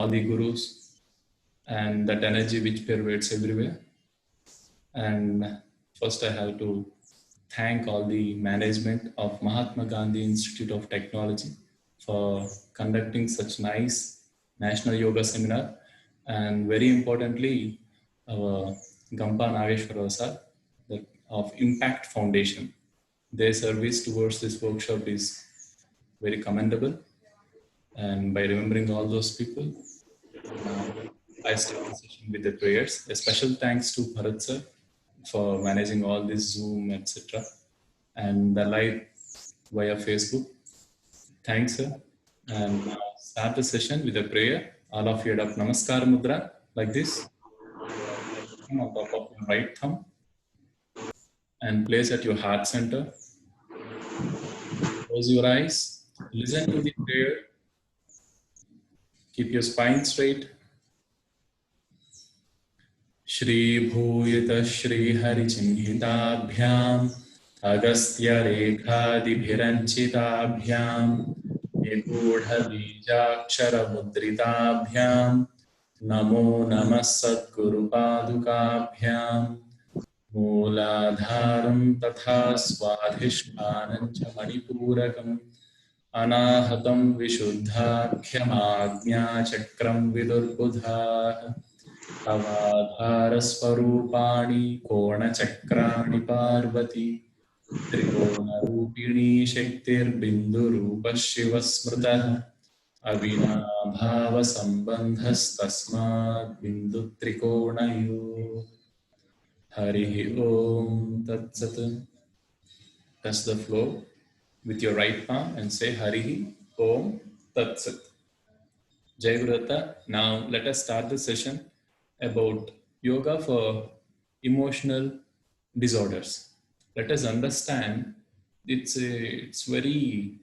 all the gurus and that energy which pervades everywhere. And first I have to thank all the management of Mahatma Gandhi Institute of Technology for conducting such nice National Yoga Seminar. And very importantly, our Gampa Nageswar sir of Impact Foundation. Their service towards this workshop is very commendable. And by remembering all those people, I start the session with the prayers. A special thanks to Bharat sir for managing all this Zoom, etc. and the live via Facebook. Thanks, sir. And now start the session with a prayer. All of you adopt Namaskar Mudra like this. On top of your right thumb and place at your heart center. Close your eyes. Listen to the prayer. Keep your spine straight. Shri Bhuyata Shri Hari Chinhitabhyam Agastya Rekhadibhiranchitabhyam Nigodhabijakshara Mudritabhyam Namo Namah Sadguru Padukabhyam Mooladharam Tatha Swadhishpanam Cha Manipurakam Anahatam Vishuddhakhyam Agnya Chakram Vidurbudha Avadharasvarupani Kona Chakrani Parvati Trikona Rupini Shaktir Bindu Rupa Shiva Smrta Avinabhava Sambandhas Tasmad Bindu Trikona Yu Harihi Om Tat Sat. Touch the floor with your right palm and say Harihi Om Tat Sat. Jai Gurudata. Now let us start the session about yoga for emotional disorders. Let us understand it's very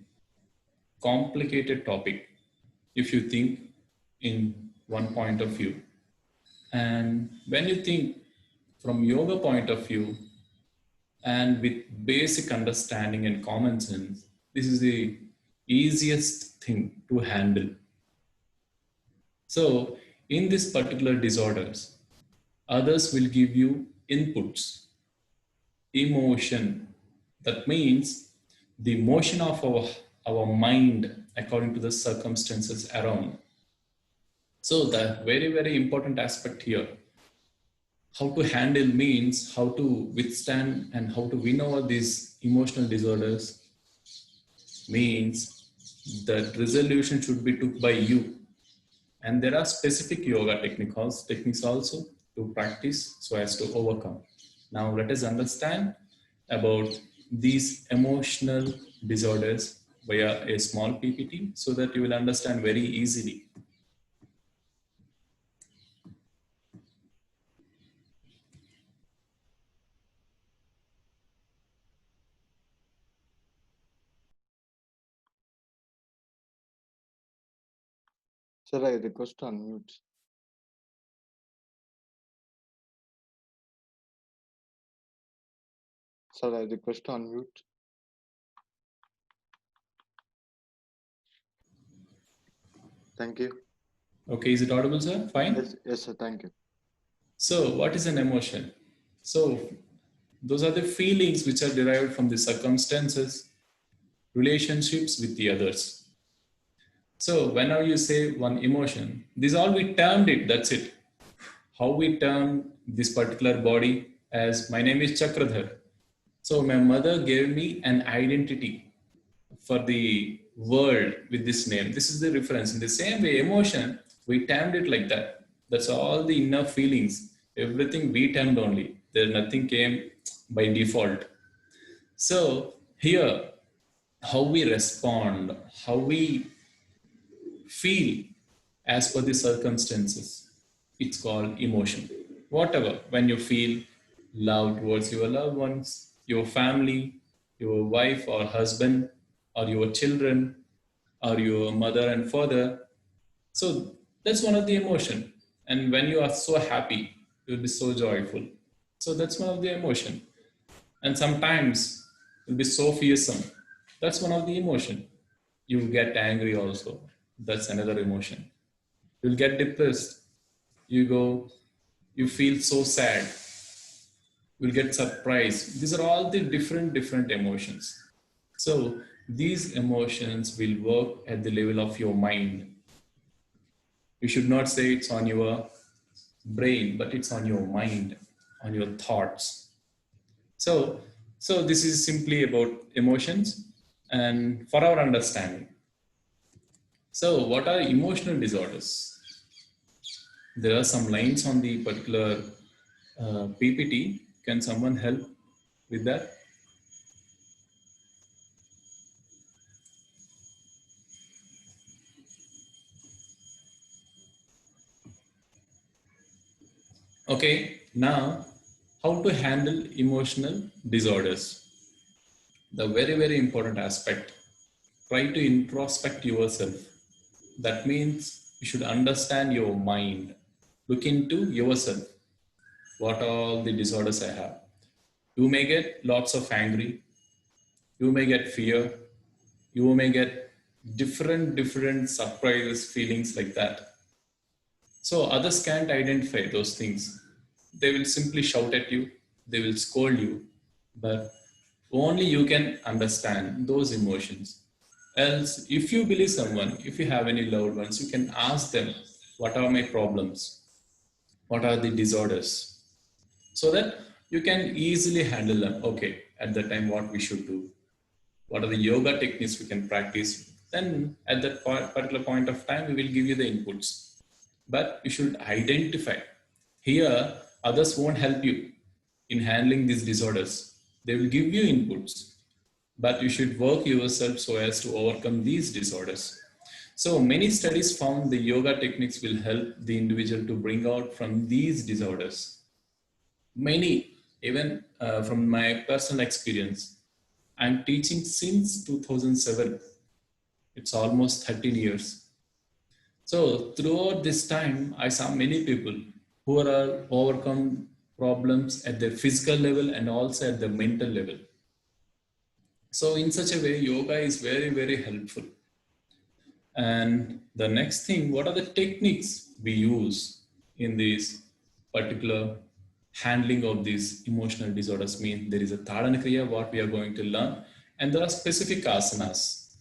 complicated topic if you think in one point of view. And when you think from yoga point of view and with basic understanding and common sense, this is the easiest thing to handle. So in this particular disorders, others will give you inputs, emotion. That means the motion of our mind according to the circumstances around. So the very, very important aspect here, how to handle means how to withstand and how to win over these emotional disorders means that resolution should be took by you. And there are specific yoga techniques also to practice so as to overcome. Now let us understand about these emotional disorders via a small PPT so that you will understand very easily. Sir, I request to unmute. Sir, I request to unmute. Thank you. Okay, is it audible, sir? Fine? Yes, sir, thank you. So what is an emotion? So those are the feelings which are derived from the circumstances, relationships with the others. So whenever you say one emotion, this is all we termed it, that's it. How we term this particular body as my name is Chakradhar. So my mother gave me an identity for the world with this name. This is the reference. In the same way, emotion, we termed it like that. That's all the inner feelings. Everything we termed only. There nothing came by default. So here, how we respond, how we feel as per the circumstances, it's called emotion. Whatever, when you feel love towards your loved ones, your family, your wife or husband, or your children, or your mother and father. So that's one of the emotion. And when you are so happy, you'll be so joyful. So that's one of the emotion. And sometimes you'll be so fearsome. That's one of the emotion. You get angry also. That's another emotion. You'll get depressed. You feel so sad. You'll get surprised. These are all the different emotions. So these emotions will work at the level of your mind. You should not say it's on your brain, but it's on your mind, on your thoughts. So, so this is simply about emotions and for our understanding. So, what are emotional disorders? There are some lines on the particular PPT. Can someone help with that? Okay, now how to handle emotional disorders. The very important aspect. Try to introspect yourself. That means you should understand your mind. Look into yourself. What are all the disorders I have? You may get lots of angry. You may get fear. You may get different surprises, feelings like that. So others can't identify those things. They will simply shout at you. They will scold you. But only you can understand those emotions. Else, if you believe someone, if you have any loved ones, you can ask them, what are my problems? What are the disorders? So that you can easily handle them. Okay, at that time, what we should do? What are the yoga techniques we can practice? Then at that particular point of time, we will give you the inputs. But you should identify. Here, others won't help you in handling these disorders. They will give you inputs, but you should work yourself so as to overcome these disorders. So many studies found the yoga techniques will help the individual to bring out from these disorders. Many, even from my personal experience, I'm teaching since 2007. It's almost 13 years. So throughout this time, I saw many people who are overcome problems at the physical level and also at the mental level. So in such a way, yoga is very helpful. And the next thing, what are the techniques we use in this particular handling of these emotional disorders? Mean there is a Tadana Kriya, what we are going to learn, and there are specific asanas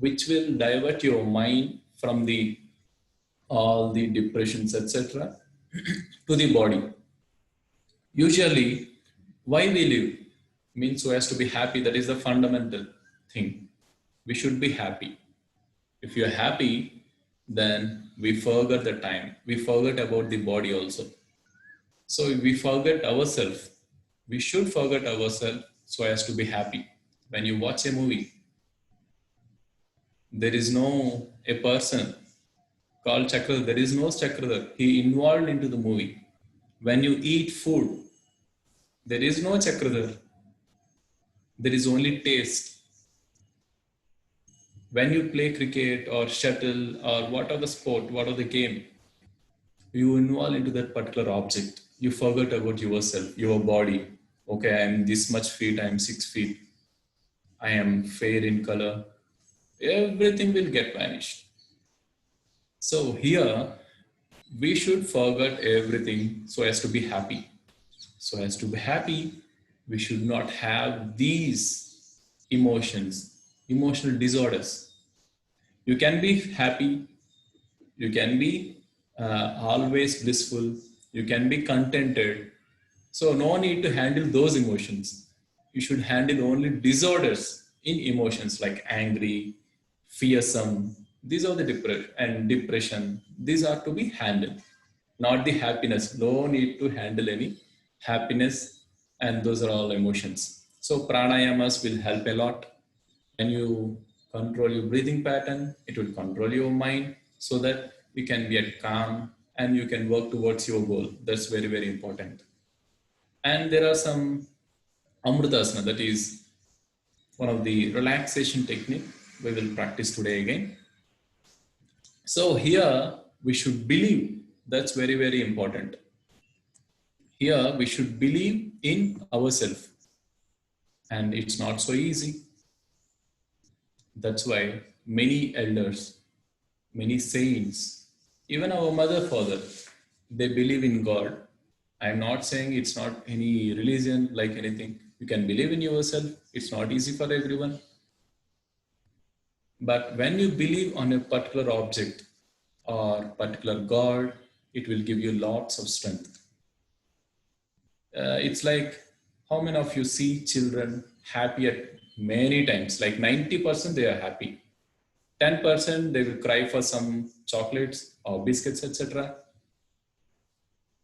which will divert your mind from the all the depressions, etc., to the body. Usually, why we live means so as to be happy. That is the fundamental thing. We should be happy. If you're happy, then we forget the time. We forget about the body also. So if we forget ourselves, we should forget ourselves so as to be happy. When you watch a movie, there is no a person called Chakradhar. There is no Chakradhar. He involved into the movie. When you eat food, there is no Chakradhar. There is only taste. When you play cricket or shuttle or what are the sport, what are the game, you involve into that particular object. You forget about yourself, your body. Okay, I am this much feet, I am 6 feet, I am fair in color. Everything will get vanished. So here we should forget everything so as to be happy. So as to be happy, we should not have these emotions, emotional disorders. You can be happy, you can be always blissful, you can be contented. So no need to handle those emotions. You should handle only disorders in emotions like angry, fearsome. These are the depression. These are to be handled, not the happiness. No need to handle any happiness, and those are all emotions. So pranayamas will help a lot. When you control your breathing pattern, it will control your mind so that you can be at calm and you can work towards your goal. That's very important. And there are some Amritasana, that is one of the relaxation technique we will practice today again. So here we should believe, that's very important. Here we should believe in ourselves, and it's not so easy. That's why many elders, many saints, Even our mother, father, they believe in God. I'm not saying it's not any religion like anything. You can believe in yourself. It's not easy for everyone. But when you believe on a particular object or particular God, it will give you lots of strength. It's like, how many of you see children happy at many times? Like 90% they are happy. 10% they will cry for some chocolates or biscuits, etc.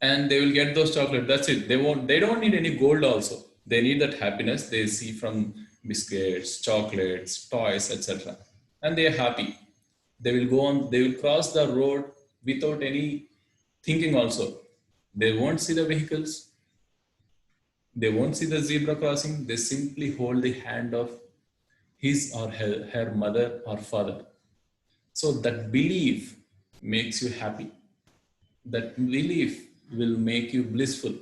And they will get those chocolates. That's it. They don't need any gold also. They need that happiness they see from biscuits, chocolates, toys, etc. And they are happy. They will go on, they will cross the road without any thinking also. They won't see the vehicles, they won't see the zebra crossing. They simply hold the hand of his or her mother or father. So that belief makes you happy. That belief will make you blissful.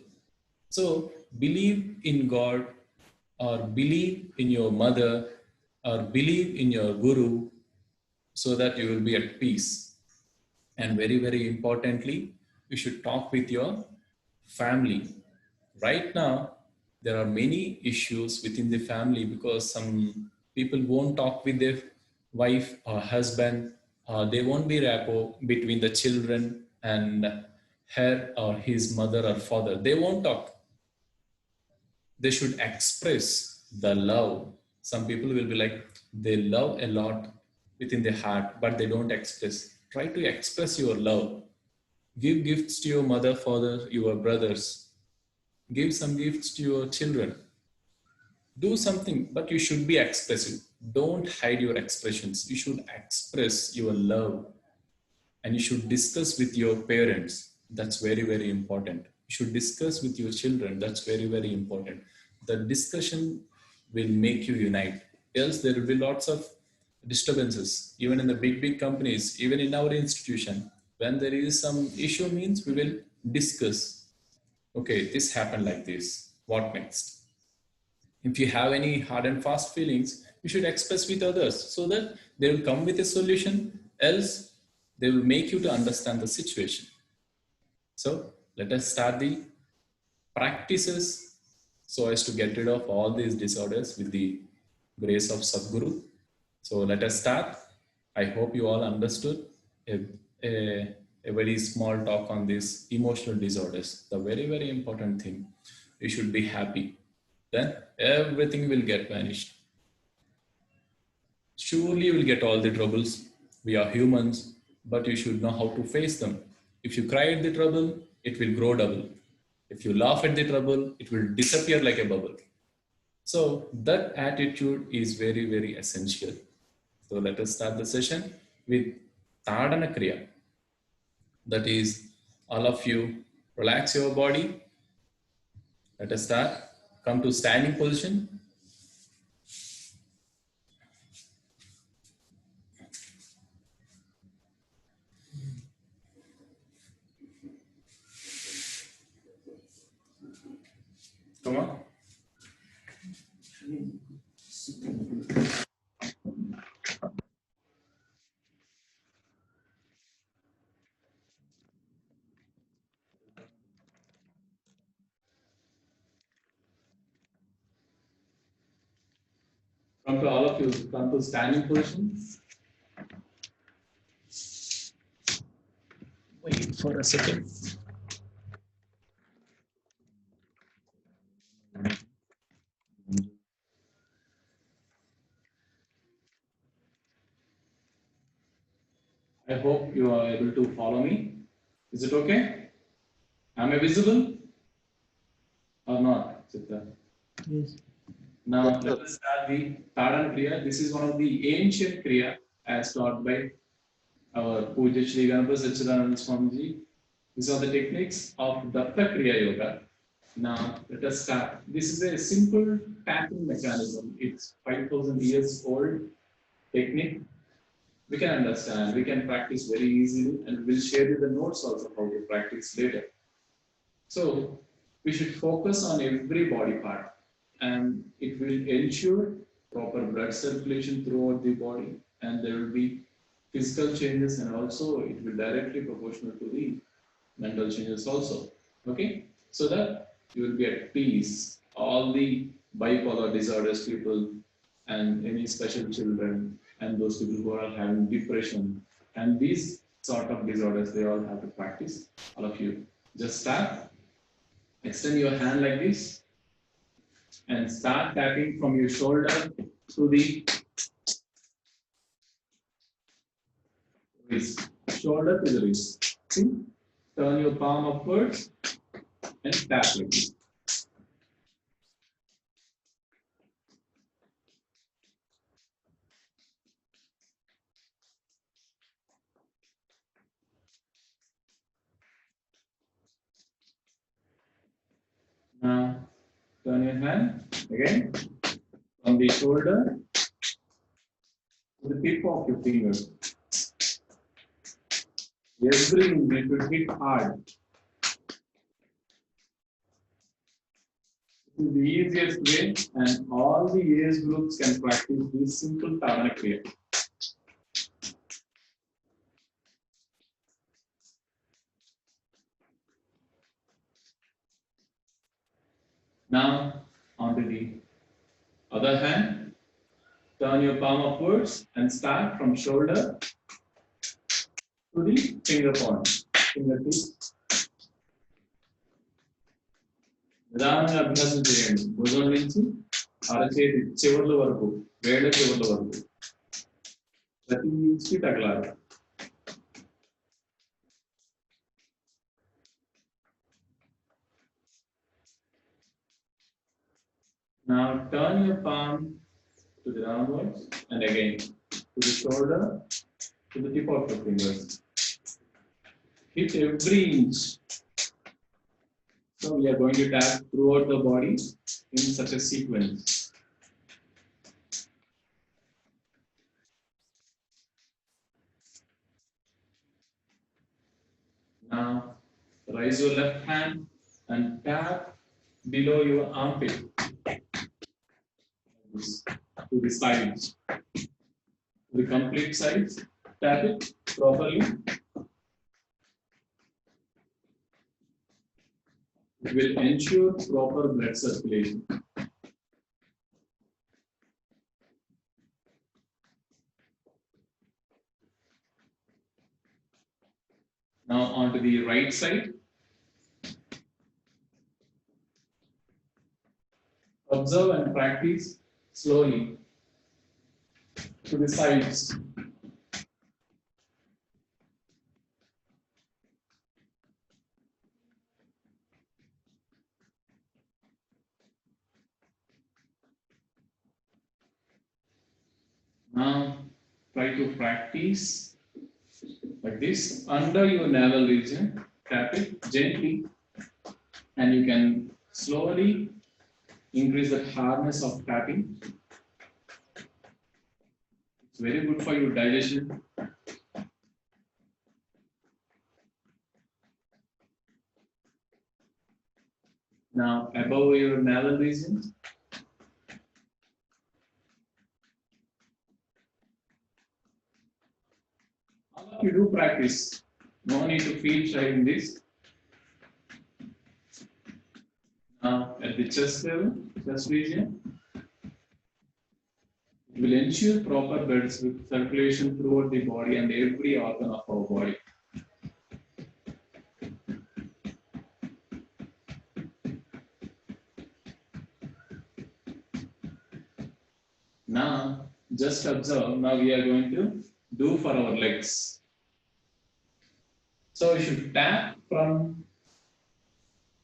So believe in God, or believe in your mother, or believe in your guru, so that you will be at peace. And very, very importantly, you should talk with your family. Right now, there are many issues within the family because some people won't talk with their wife or husband. They won't be rapport between the children and her or his mother or father. They won't talk. They should express the love. Some people will be like, they love a lot within their heart, but they don't express. Try to express your love. Give gifts to your mother, father, your brothers. Give some gifts to your children. Do something, but you should be expressive. Don't hide your expressions. You should express your love, and you should discuss with your parents. That's very, very important. You should discuss with your children. That's very, very important. The discussion will make you unite. Else, there will be lots of disturbances, even in the big, big companies, even in our institution. When there is some issue, means we will discuss. Okay, this happened like this. What next? If you have any hard and fast feelings, you should express with others so that they will come with a solution. Else, they will make you to understand the situation. So let us start the practices so as to get rid of all these disorders with the grace of Sadguru. So let us start. I hope you all understood a very small talk on these emotional disorders. The very, very important thing, you should be happy. Then everything will get vanished. Surely you will get all the troubles. We are humans, but you should know how to face them. If you cry at the trouble, it will grow double. If you laugh at the trouble, it will disappear like a bubble. So that attitude is very, very essential. So let us start the session with Tadana Kriya. That is, all of you relax your body. Let us start. Come to standing position. Come on. Come to all of you, come to standing position. Wait for a second. I hope you are able to follow me. Is it okay? Am I visible or not, Chitra? Yes. Now Yes, let sir. us start the Tadan Kriya. This is one of the ancient Kriya as taught by our Puja Shri Gampa Sachidananda Swamiji. These are the techniques of Datta Kriya Yoga. Now let us start. This is a simple tapping mechanism. It's 5,000 years old technique. We can understand, we can practice very easily, and we'll share you the notes also how to practice later. So we should focus on every body part, and it will ensure proper blood circulation throughout the body, and there will be physical changes, and also it will directly proportional to the mental changes also. Okay, so that you will be at peace. All the bipolar disorders people and any special children and those people who are having depression and these sort of disorders, they all have to practice. All of you just start, extend your hand like this and start tapping from your shoulder to the wrist, shoulder to the wrist. See? Turn your palm upwards and tap like this. Now turn your hand again from the shoulder to the tip of your finger. Every movement should hit hard. This is the easiest way, and all the age groups can practice this simple Tavana Kriya. Now, onto the other hand, turn your palm upwards and start from shoulder to the finger point, fingertips. నిదానంగా అభ్యాసం చేయండి. భుజం నుంచి అరచేతి చివర్ల వరకు, వేళ్ళ చివర్ల వరకు ప్రతి ఇంచుకి తగలాలి. Now turn your palm to the downwards and again to the shoulder, to the tip of your fingers. Hit every inch. So we are going to tap throughout the body in such a sequence. Now raise your left hand and tap below your armpit to the sides, to the complete sides. Tap it properly. It will ensure proper blood circulation. Now onto the right side. Observe and practice slowly to the sides. Now try to practice like this under your navel region. Tap it gently, and you can slowly increase the hardness of tapping. It's very good for your digestion. Now above your navel region. All of you do practice. No need to feel shy in this. Now at the chest level, chest region, it will ensure proper blood circulation throughout the body and every organ of our body. Now just observe. Now we are going to do for our legs. So we should tap from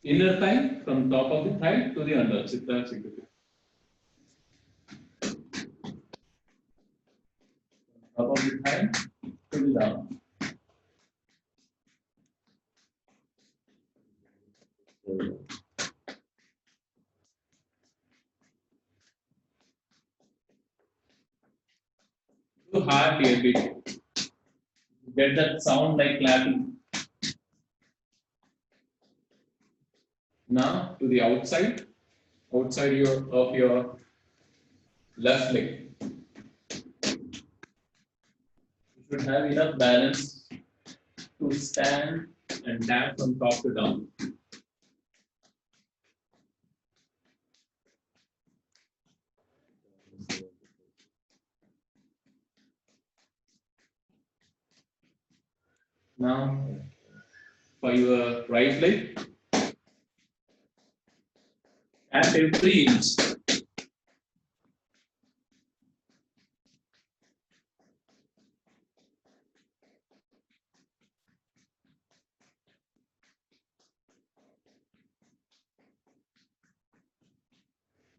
inner thigh, from top of the thigh to the under. Chitta, chitta. Top of the thigh to the down. Do hardly a bit. Get that sound like clapping. Now to the outside of your left leg. You should have enough balance to stand and tap from top to down. Now, for your right leg, tap every inch.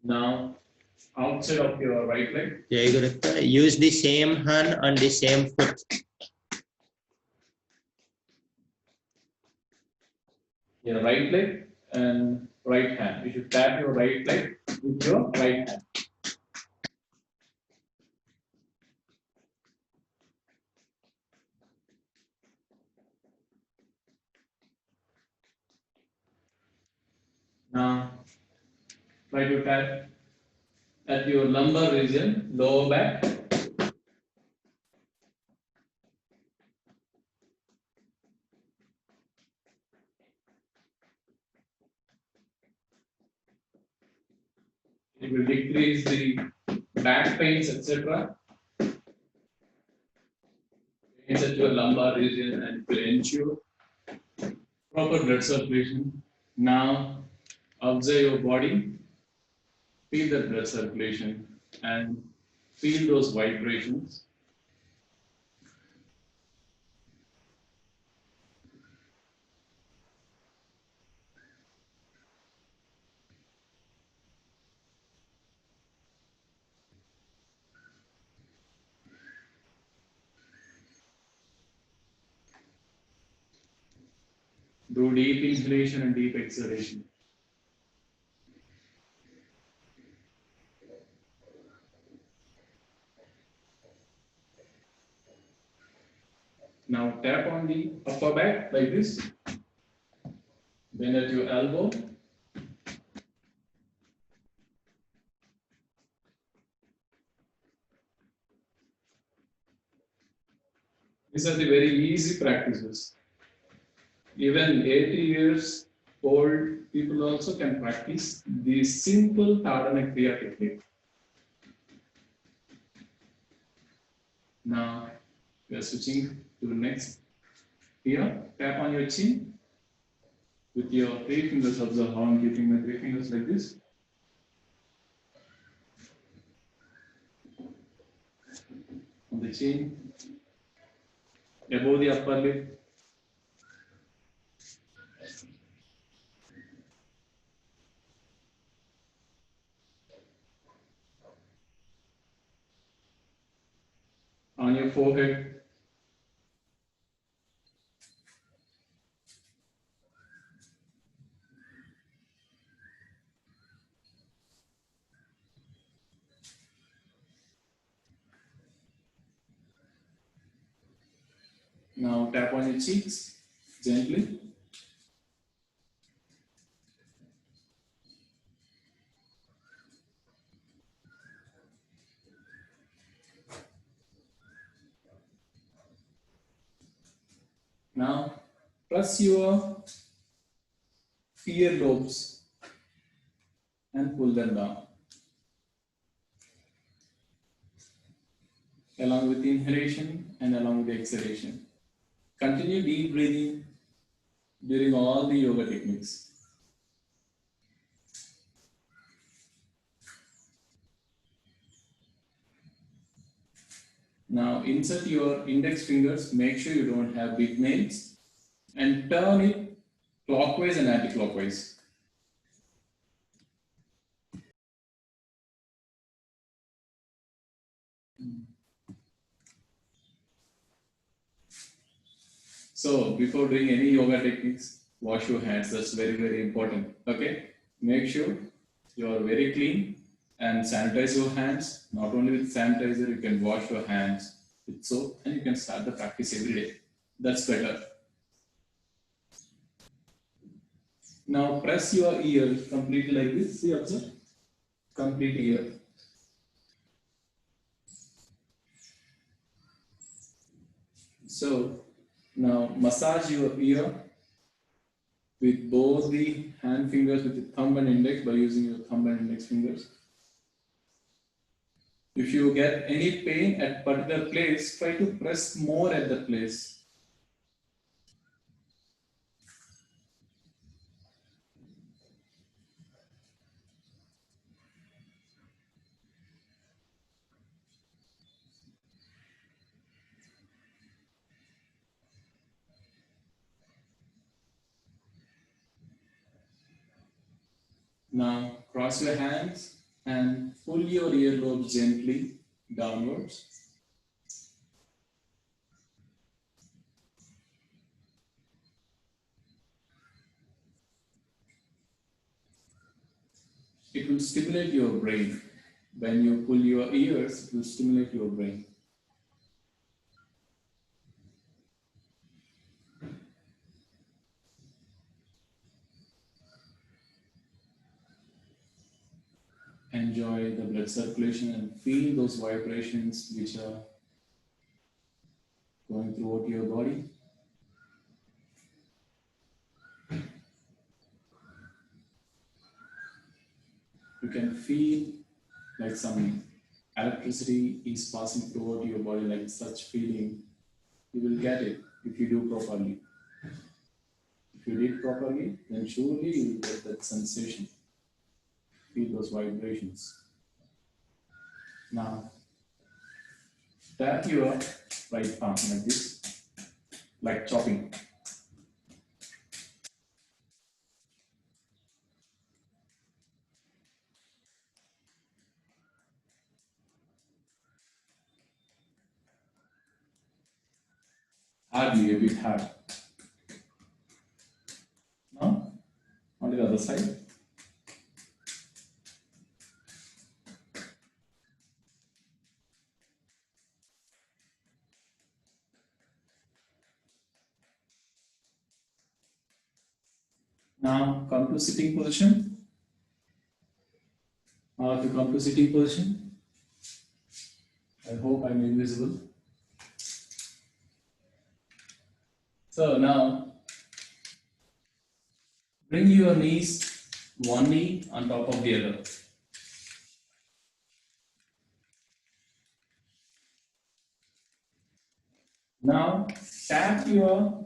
Now, outside of your right leg, use the same hand on the same foot. your right leg and right hand. You should tap your right leg with your right hand. Now, try to tap at your lumbar region, lower back. It will decrease the back pains, etc. Pains at your lumbar region, and it will ensure proper blood circulation. Now, observe your body, feel the blood circulation, and feel those vibrations. Do deep inhalation and deep exhalation. Now tap on the upper back like this. Then at your elbow. These are the very easy practices. Even 80 years old people also can practice the simple Tadana Kriya technique. Now we are switching to the next. Here, tap on your chin with your 3 fingers. Observe how I'm keeping my 3 fingers like this. On the chin, above the upper lip. On your forehead. Now tap on your cheeks gently. Now press your ear lobes and pull them down. Along with the inhalation and along with the exhalation. Continue deep breathing during all the yoga techniques. Now insert your index fingers, make sure you don't have big nails, and turn it clockwise and anti-clockwise. So before doing any yoga techniques, wash your hands. That's very, very important. Okay? Make sure you are very clean and sanitize your hands. Not only with sanitizer, you can wash your hands with soap and you can start the practice every day. That's better. Now press your ear completely like this. See, observe. Complete ear. So now massage your ear with both the hand fingers with the thumb and index by using your thumb and index fingers. If you get any pain at particular place, try to press more at that place. Now cross your hands and pull your earlobe gently downwards. It will stimulate your brain. When you pull your ears, it will stimulate your brain. Enjoy the blood circulation and feel those vibrations which are going throughout your body. You can feel like some electricity is passing throughout your body, like such feeling. You will get it if you do properly. If you did properly, then surely you will get that sensation. Feel those vibrations. Now, tap your right palm like this, like chopping. Hardly, a bit hard. Now, on the other side. Now, come to sitting position. Now, if you come to sitting position, I hope I'm invisible. So now, bring your knees, one knee on top of the other. Now, tap your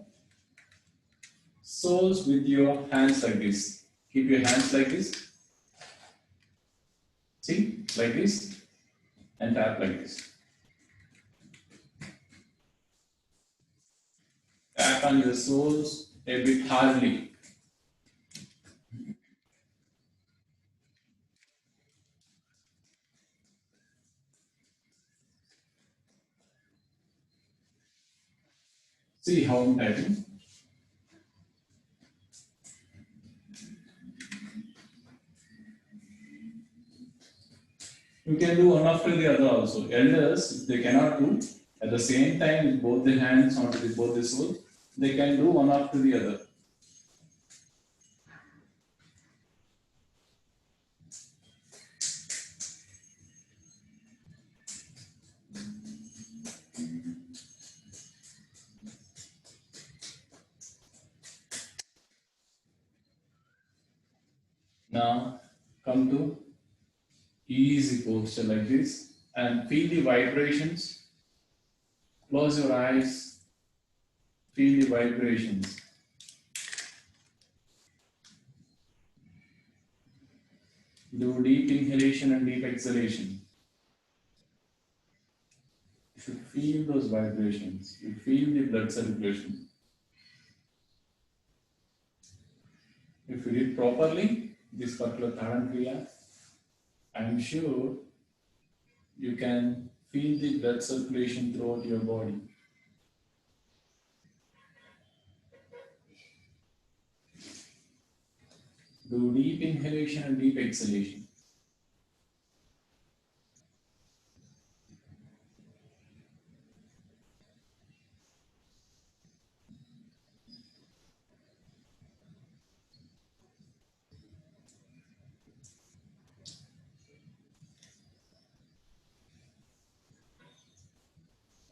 soles with your hands like this. Keep your hands like this. See, like this, and tap like this. Tap on your soles a bit hardly. See how I'm tapping. You can do one after the other also. Elders, if they cannot do at the same time with both the hands or with both the soles, they can do one after the other. Now come to easy posture like this and feel the vibrations. Close your eyes, feel the vibrations. Do deep inhalation and deep exhalation. You should feel those vibrations. You feel the blood circulation. If you did properly, this particular Tharan Kriya, I am sure you can feel the blood circulation throughout your body. Do deep inhalation and deep exhalation.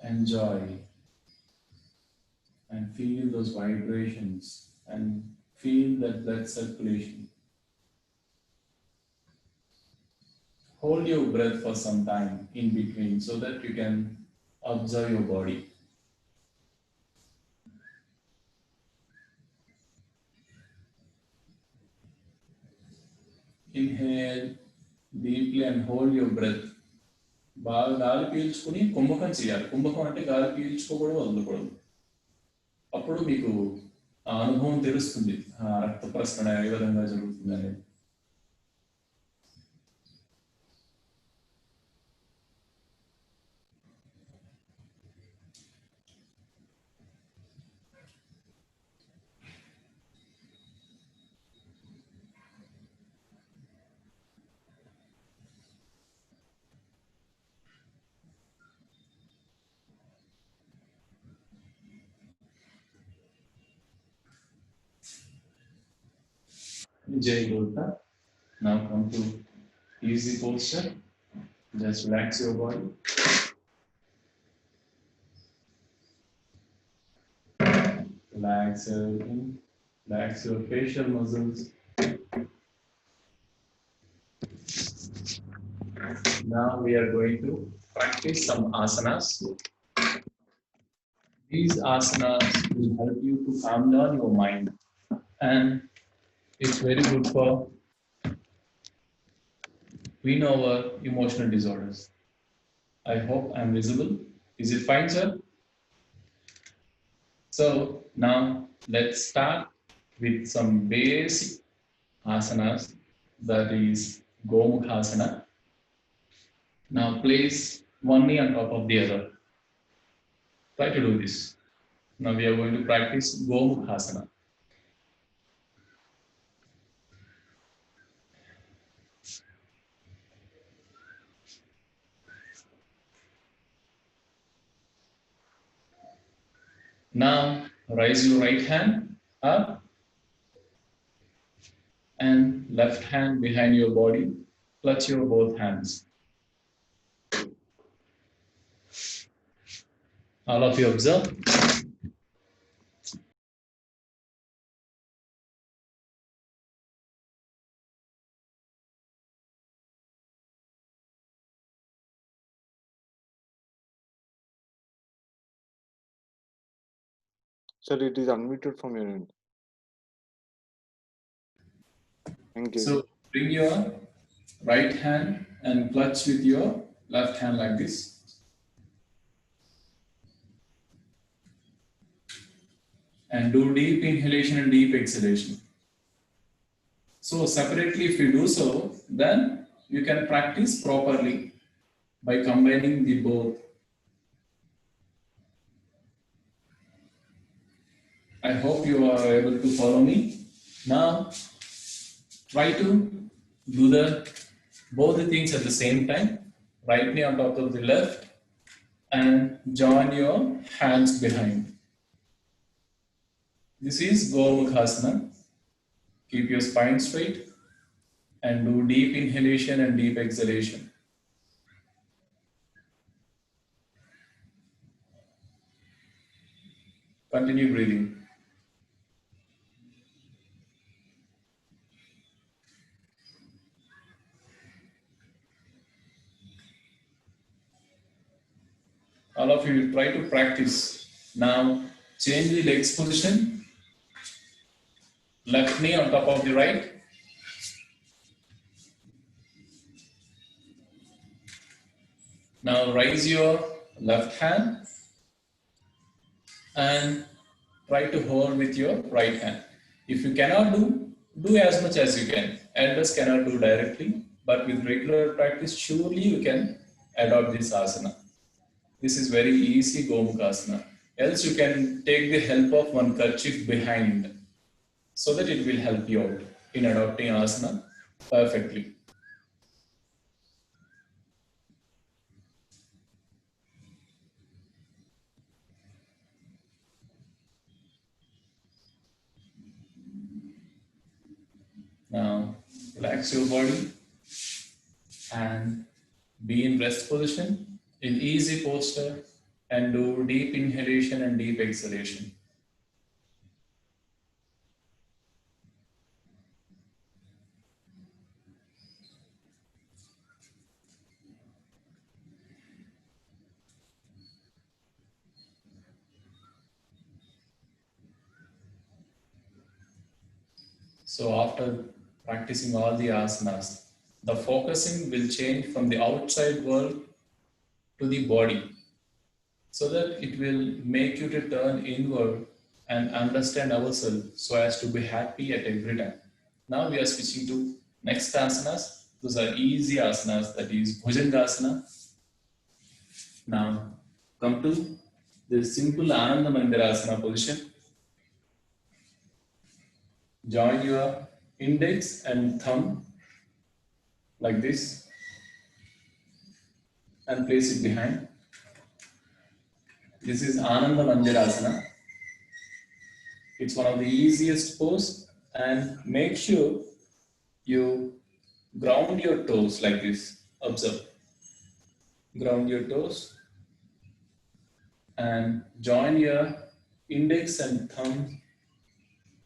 Enjoy. those vibrations and feel that blood circulation. Hold your breath for some time in between so that you can observe your body. Inhale deeply and hold your breath. బాగా గాలి పీల్చుకుని కుంభకం చేయాలి. కుంభకం అంటే గాలి పీల్చుకోకూడదు, వదలకూడదు. అప్పుడు మీకు ఆ అనుభవం తెలుస్తుంది, ఆ రక్త ప్రసరణ ఏ విధంగా జరుగుతుంది అనేది. Jai Gurta. Now come to easy posture. Just relax your body. Relax everything. Relax your facial muscles. Now we are going to practice some asanas. These asanas will help you to calm down your mind, and it's very good for our emotional disorders. I hope I'm visible. Is it fine, sir? So now let's start with some basic asanas, that is Gomukhasana. Now place one knee on top of the other. Try to do this. Now we are going to practice Gomukhasana. Now raise your right hand up and left hand behind your body. Clutch your both hands. All of you observe. Sir, it is unmuted from your end. Thank you. So bring your right hand and clutch with your left hand like this. And do deep inhalation and deep exhalation. So separately, if you do so, then you can practice properly by combining the both. I hope you are able to follow me. Now try to do both the things at the same time. Right knee on top of the left and join your hands behind. This is Gomukhasana. Keep your spine straight and do deep inhalation and deep exhalation. Continue breathing. All of you try to practice. Now change the legs position. Left knee on top of the right. Now raise your left hand and try to hold with your right hand. If you cannot do as much as you can. Elders cannot do directly, but with regular practice, surely you can adopt this asana. This is very easy Gomukhasana. Else you can take the help of one kerchief behind, so that it will help you out in adopting asana perfectly. Now relax your body and be in rest position in easy posture and do deep inhalation and deep exhalation. So after practicing all the asanas, the focusing will change from the outside world to the body, so that it will make you to turn inward and understand ourselves so as to be happy at every time. Now we are switching to next asanas. Those are easy asanas, that is Bhujangasana. Now come to the simple Ananda Mandirasana position. Join your index and thumb like this and place it behind. This is Ananda Mandirasana. It's one of the easiest pose, and make sure you ground your toes like this. Observe. Ground your toes and join your index and thumb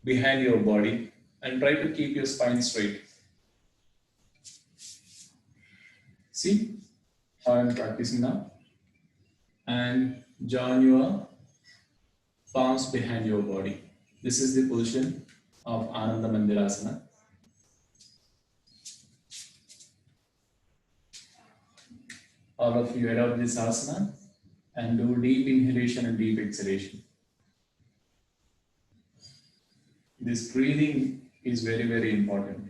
behind your body and try to keep your spine straight. See how I'm practicing now? And join your palms behind your body. This is the position of Ananda Mandirasana. All of you adopt this asana and do deep inhalation and deep exhalation. This breathing is very, very important.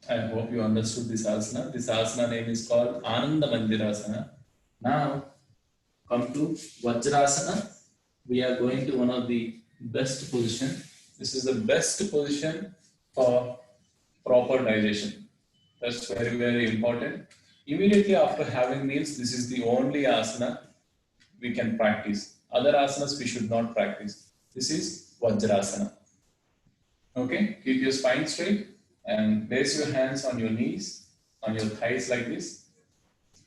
I hope you understood this asana. This asana name is called Ananda Mandirasana. Now, come to Vajrasana. We are going to one of the best position. This is the best position for proper digestion. That's very, very important. Immediately after having meals, this is the only asana we can practice. Other asanas we should not practice. This is Vajrasana. Okay, keep your spine straight and place your hands on your knees, on your thighs like this.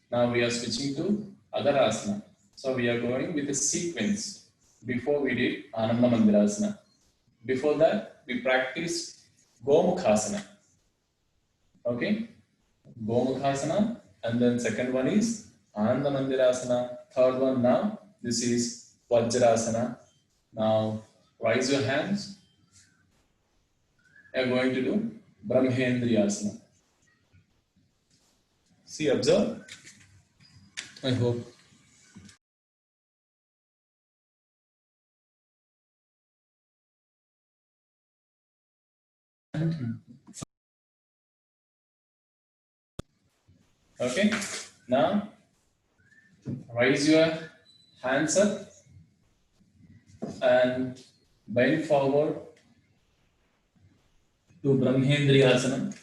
Now we are switching to other asana. So we are going with a sequence. Before we did Ananda Mandirasana. Before that, we practiced Gomukhasana. Okay, Gomukhasana, and then second one is Ananda Mandirasana. Third one now, this is Vajrasana. Now raise your hands. We are going to do Brahmendriyasana. See, observe. I hope. Okay, now raise your hands up and bend forward to Brahmendriyasana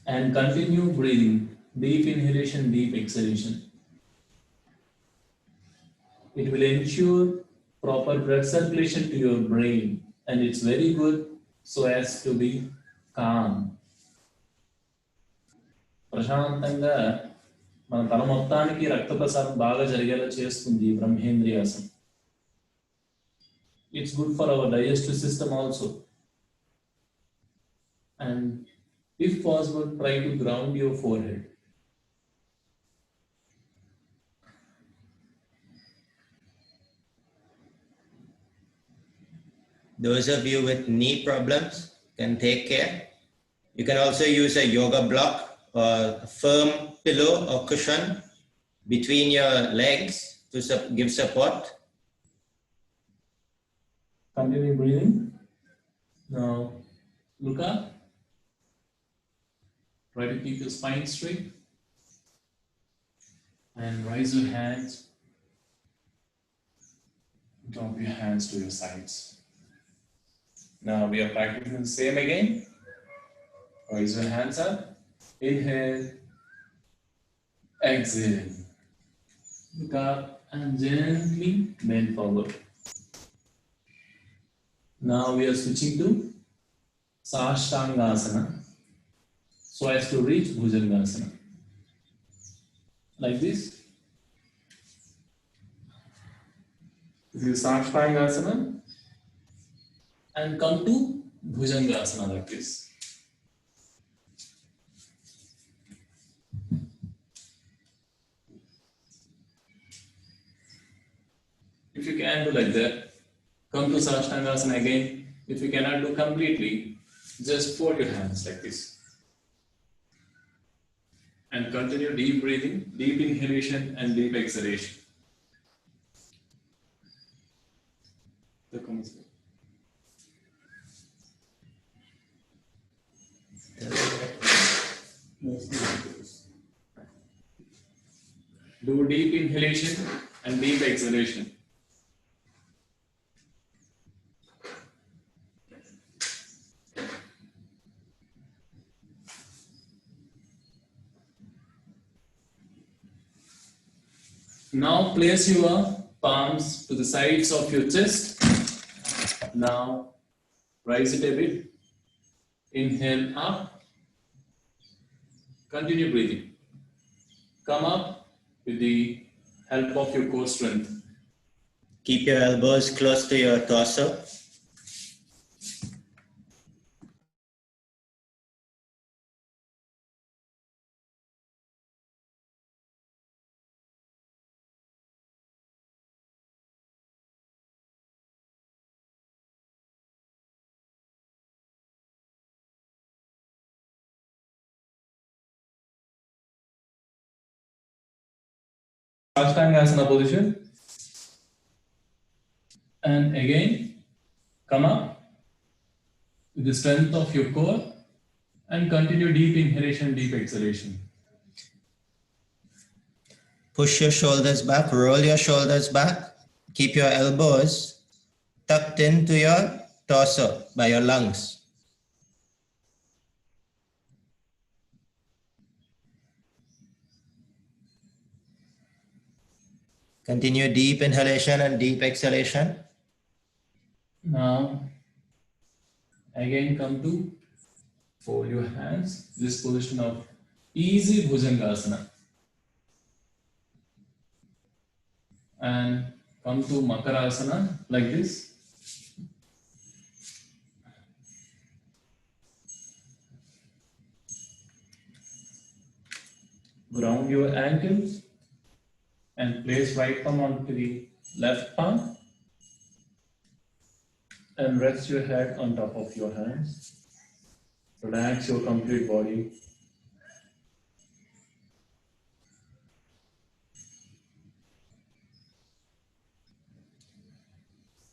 and continue breathing. Deep inhalation, deep exhalation. It will ensure proper blood circulation to your brain, and it's very good so as to be calm. ప్రశాంతంగా మన తల మొత్తానికి రక్త ప్రసారం బాగా జరిగేలా చేస్తుంది బ్రహ్మేంద్రియాసనం. It's good for our digestive system also. And if possible, try to ground your forehead. Those of you with knee problems can take care. You can also use a yoga block or a firm pillow or cushion between your legs to give support. Continue breathing. Now look up. Try to keep your spine straight and raise your hands. Drop your hands to your sides. Now we are practicing the same again. Raise your hands up. Inhale. Exhale. Look up and gently bend forward. Now we are switching to Sashtangasana. so as to reach Bhujangasana. Like this. This is Sashtangasana. And come to Bhujangasana like this. If you can do like that, come to Sashtangasana again. If you cannot do completely, just fold your hands like this. And continue deep breathing, deep inhalation and deep exhalation. Do deep inhalation and deep exhalation. Now place your palms to the sides of your chest. Now rise it a bit. Inhale up. Continue breathing. Come up with the help of your core strength. Keep your elbows close to your torso. Ashtangasana position. And again, come up with the strength of your core and continue deep inhalation, deep exhalation. Push your shoulders back, roll your shoulders back. Keep your elbows tucked into your torso by your lungs. Continue deep inhalation and deep exhalation. Now, again come to fold your hands, this position of easy Bhujangasana. And come to Makarasana like this. Ground your ankles and place right palm onto the left palm and rest your head on top of your hands. Relax your complete body.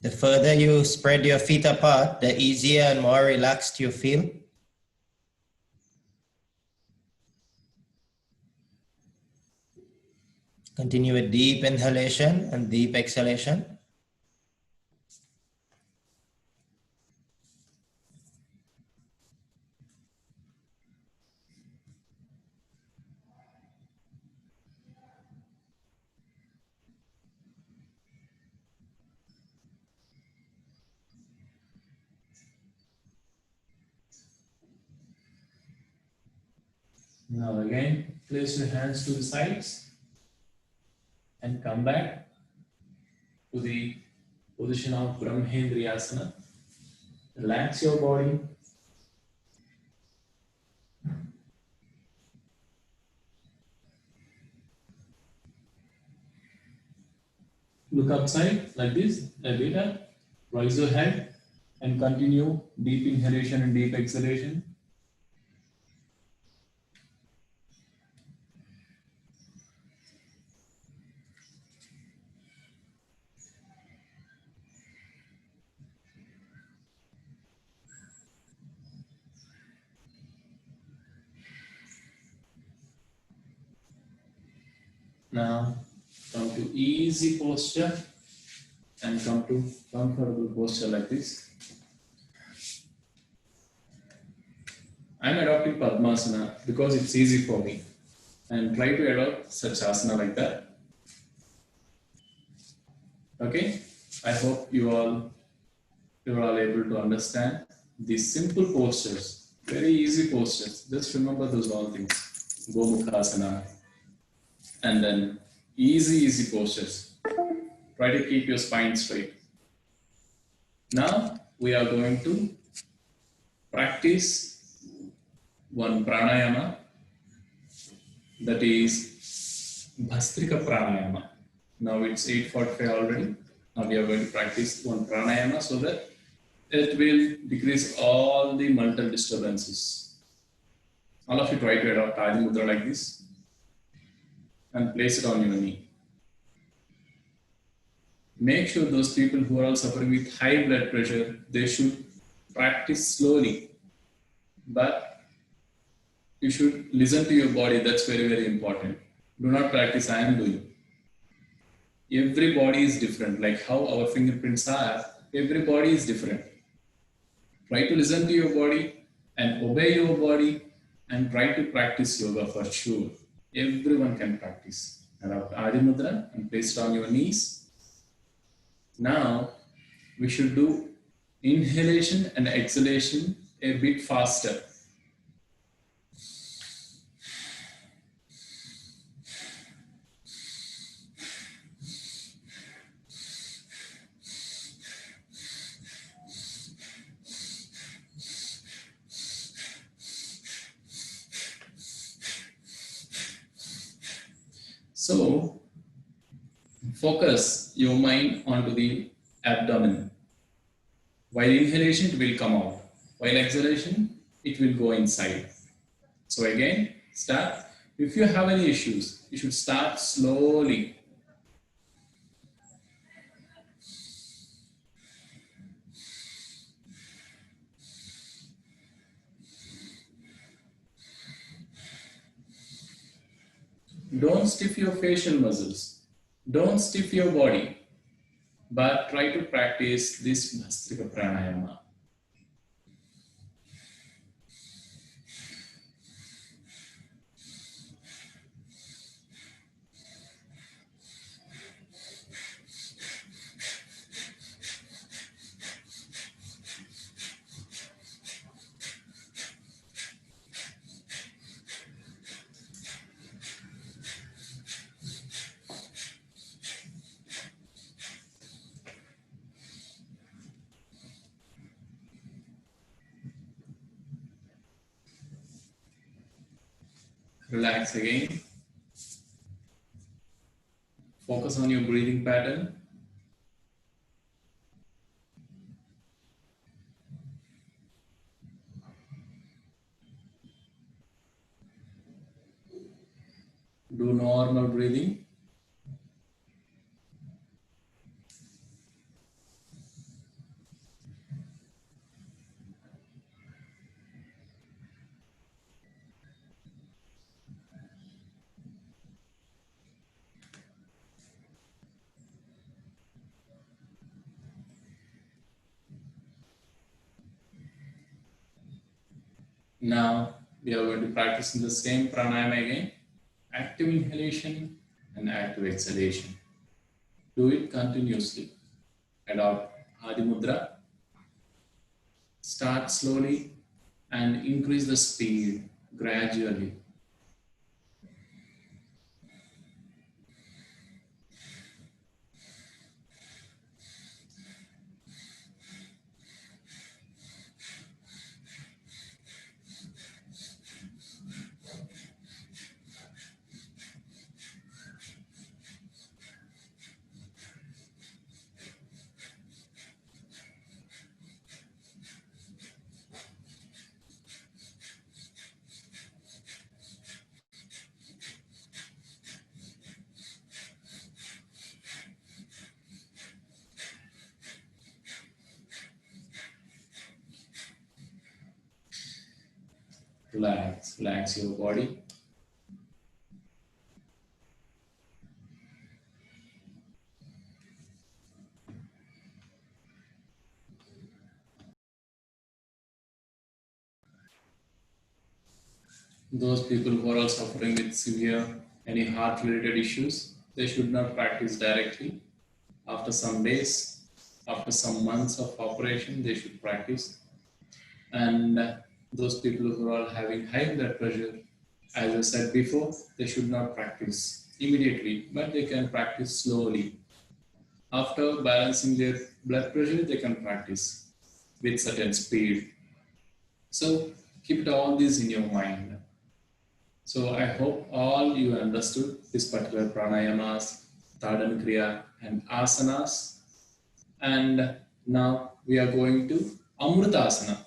The further you spread your feet apart, the easier and more relaxed you feel. Continue with deep inhalation and deep exhalation. Now again, place your hands to the sides and come back to the position of Brahmendriyasana. Relax your body. Look upside like this, a bit up. Raise your head and continue deep inhalation and deep exhalation. Now come to easy posture and come to comfortable posture like this. I'm adopting Padmasana because it's easy for me, and try to adopt such asana like that. Okay, I hope you are all able to understand these simple postures Very easy postures. Just remember those all things. Gomukhasana. And then easy postures. Try to keep your spine straight. Now we are going to practice one pranayama, that is Bhastrika pranayama. Now it's 8:45 already. Now we are going to practice one pranayama so that it will decrease all the mental disturbances. All of you try to adopt Adi Mudra like this and place it on your knee. Make sure those people who are all suffering with high blood pressure, they should practice slowly. But you should listen to your body. That's very, very important. Do not practice I am doing. Every body is different. Like how our fingerprints are, every body is different. Try to listen to your body and obey your body and try to practice yoga for sure. Everyone can practice. Adopt Adi Mudra and place it on your knees. Now we should do inhalation and exhalation a bit faster. So focus your mind onto the abdomen. While inhalation, it will come out. While exhalation, it will go inside. So again, start. If you have any issues, you should start slowly. Don't stiff your facial muscles. Don't stiff your body. But try to practice this Bhastrika pranayama. Relax again. Focus on your breathing pattern. Do normal breathing. Now we are going to practice in the same pranayama again. Active inhalation and active exhalation. Do it continuously. Adopt Adi Mudra. Start slowly and increase the speed gradually. Relax your body. Those people who are all suffering with severe any heart related issues, they should not practice directly. After some days, after some months of operation, they should practice. And those people who are having high blood pressure, as I said before, they should not practice immediately, but they can practice slowly. After balancing their blood pressure, they can practice with certain speed. So keep all this in your mind. So I hope all you understood this particular pranayamas, Tadana Kriya and asanas. And now we are going to Amritasana.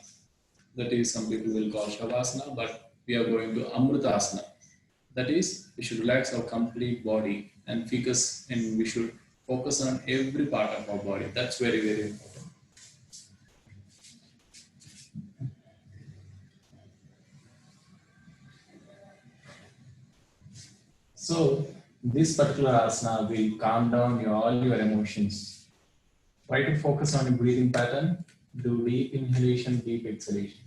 That is, some people will call Shavasana, but we are going to Amritasana. That is, we should relax our complete body and focus, and we should focus on every part of our body. That's very, very important. So this particular asana will calm down all your emotions. Try to focus on your breathing pattern. Do deep inhalation, deep exhalation.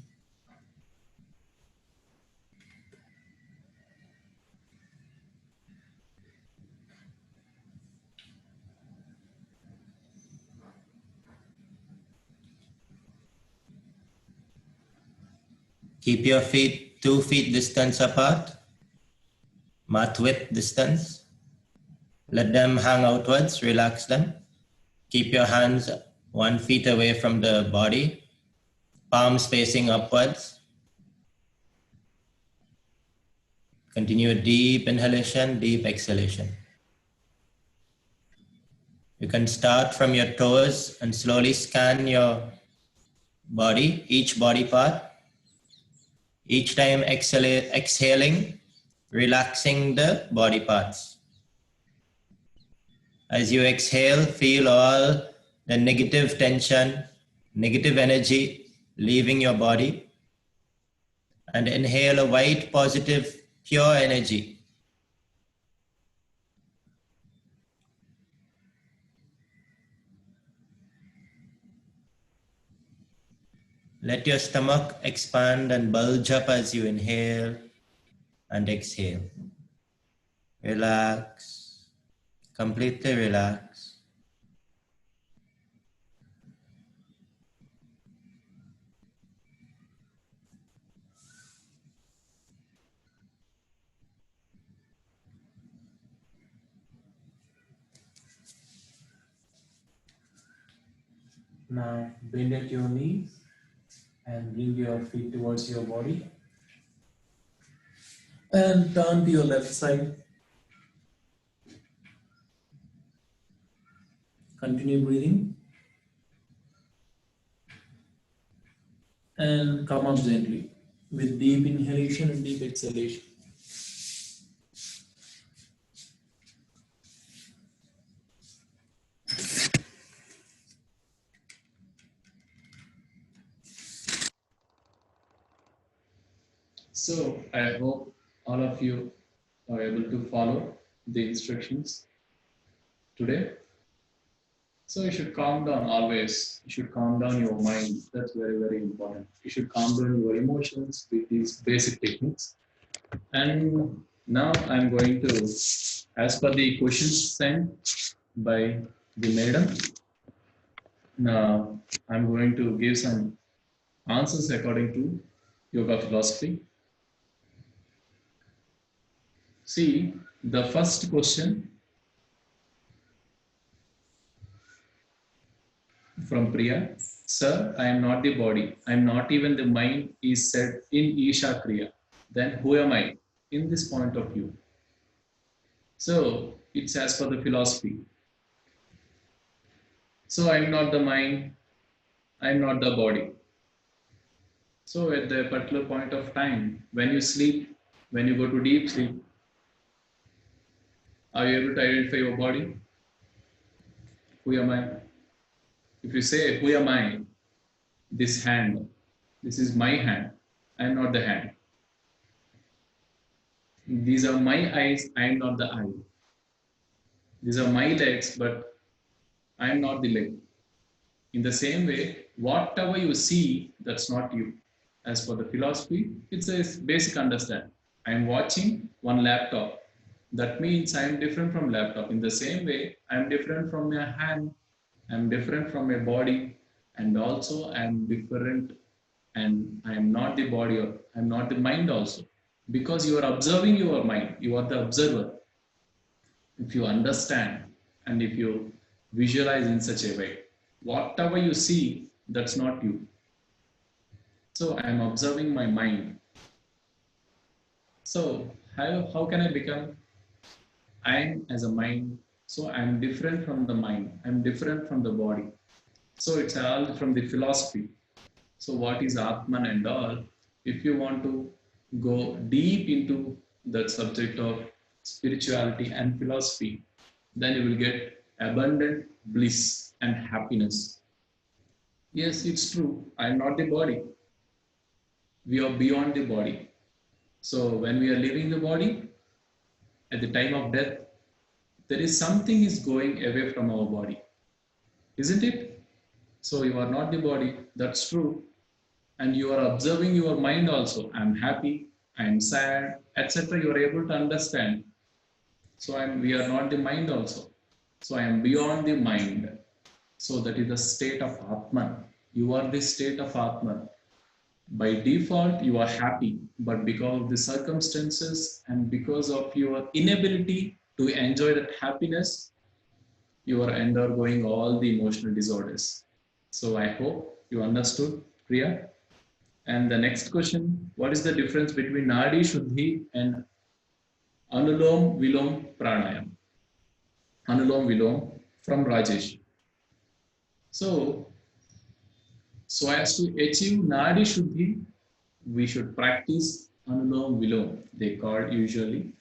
Keep your feet 2 feet distance apart, mat width distance. Let them hang outwards, relax them. Keep your hands 1 feet away from the body, palms facing upwards. Continue deep inhalation, deep exhalation. You can start from your toes and slowly scan your body, each body part. Each time exhaling, relaxing the body parts. As you exhale, feel all the negative tension, negative energy leaving your body. And inhale a white, positive, pure energy. Let your stomach expand and bulge up as you inhale and exhale. Relax, completely relax. Now bend at your knees and bring your feet towards your body. And turn to your left side. Continue breathing. And come up gently with deep inhalation and deep exhalation. So I hope all of you are able to follow the instructions today. So you should calm down always. You should calm down your mind. That's very, very important. You should calm down your emotions with these basic techniques. And now I'm going to, as per the questions sent by the madam, now I'm going to give some answers according to yoga philosophy. See, the first question from Priya. Sir, I am not the body. I am not even the mind is said in Isha Kriya. Then who am I in this point of view? So it's as per the philosophy. So I am not the mind. I am not the body. So at the particular point of time, when you sleep, when you go to deep sleep, are you able to identify your body? Who am I? If you say, who am I? This hand, this is my hand. I am not the hand. These are my eyes, I am not the eye. These are my legs, but I am not the leg. In the same way, whatever you see, that's not you. As for the philosophy, it's a basic understanding. I am watching one laptop. That means I am different from laptop. In the same way, I am different from my hand. I am different from my body. And also I am different and I am not the body, or I am not the mind also. Because you are observing your mind, you are the observer. If you understand and if you visualize in such a way, whatever you see, that's not you. So I am observing my mind. So how can I become I am as a mind? So I am different from the mind. I am different from the body. So it's all from the philosophy. So what is Atman and all? If you want to go deep into the subject of spirituality and philosophy, then you will get abundant bliss and happiness. Yes, it's true. I am not the body. We are beyond the body. So when we are leaving the body, at the time of death, there is something is going away from our body, isn't it? So you are not the body. That's true. And you are observing your mind also. I'm happy, I'm sad, etc. You are able to understand. So we are not the mind also. So I am beyond the mind. So that is the state of Atman. You are the state of Atman. By default, you are happy, but because of the circumstances and because of your inability to enjoy that happiness, you are undergoing all the emotional disorders. So I hope you understood, Priya. And the next question, what is the difference between Nadi Shuddhi and Anulom Vilom Pranayam? Anulom Vilom from Rajesh. So as to achieve Nadi Shuddhi, we should practice Anulom Vilom. They call usually.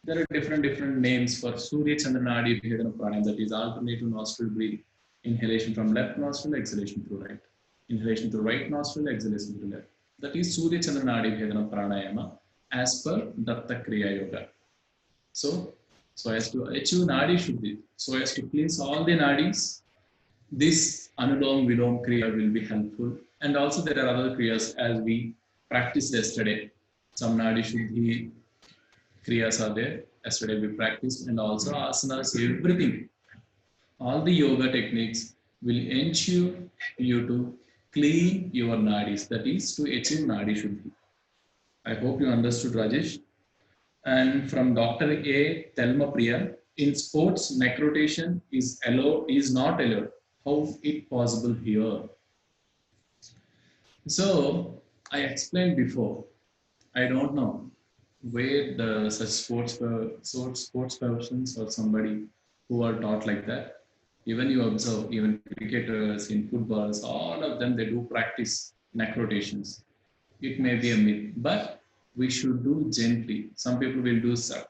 There are different names for Surya Chandra Nadi Bhedana Pranayam, that is alternative nostril breathing. Inhalation from left nostril, exhalation through right. Inhalation through right nostril, exhalation through left. That is Surya Chandra Nadi Bhedana Pranayama as per Datta Kriya Yoga. So as to achieve Nadi Shuddhi, so as to cleanse all the Nadis, this Anulom Vilom Kriya will be helpful. And also there are other Kriyas as we practiced yesterday. Some Nadi Shuddhi Kriyas are there. Yesterday we practiced, and also asanas, everything. All the yoga techniques will ensure you to clean your nadis, that is to achieve Nadi Shuddhi. I hope you understood, Rajesh. And from Dr. A. Thelma Priya, in sports, neck rotation is not allowed. How it possible here? So I explained before. I don't know where the such sports persons or somebody who are taught like that. Even you observe, even cricketers in footballs, all of them, they do practice neck rotations. It may be a myth, but we should do gently. Some people will do so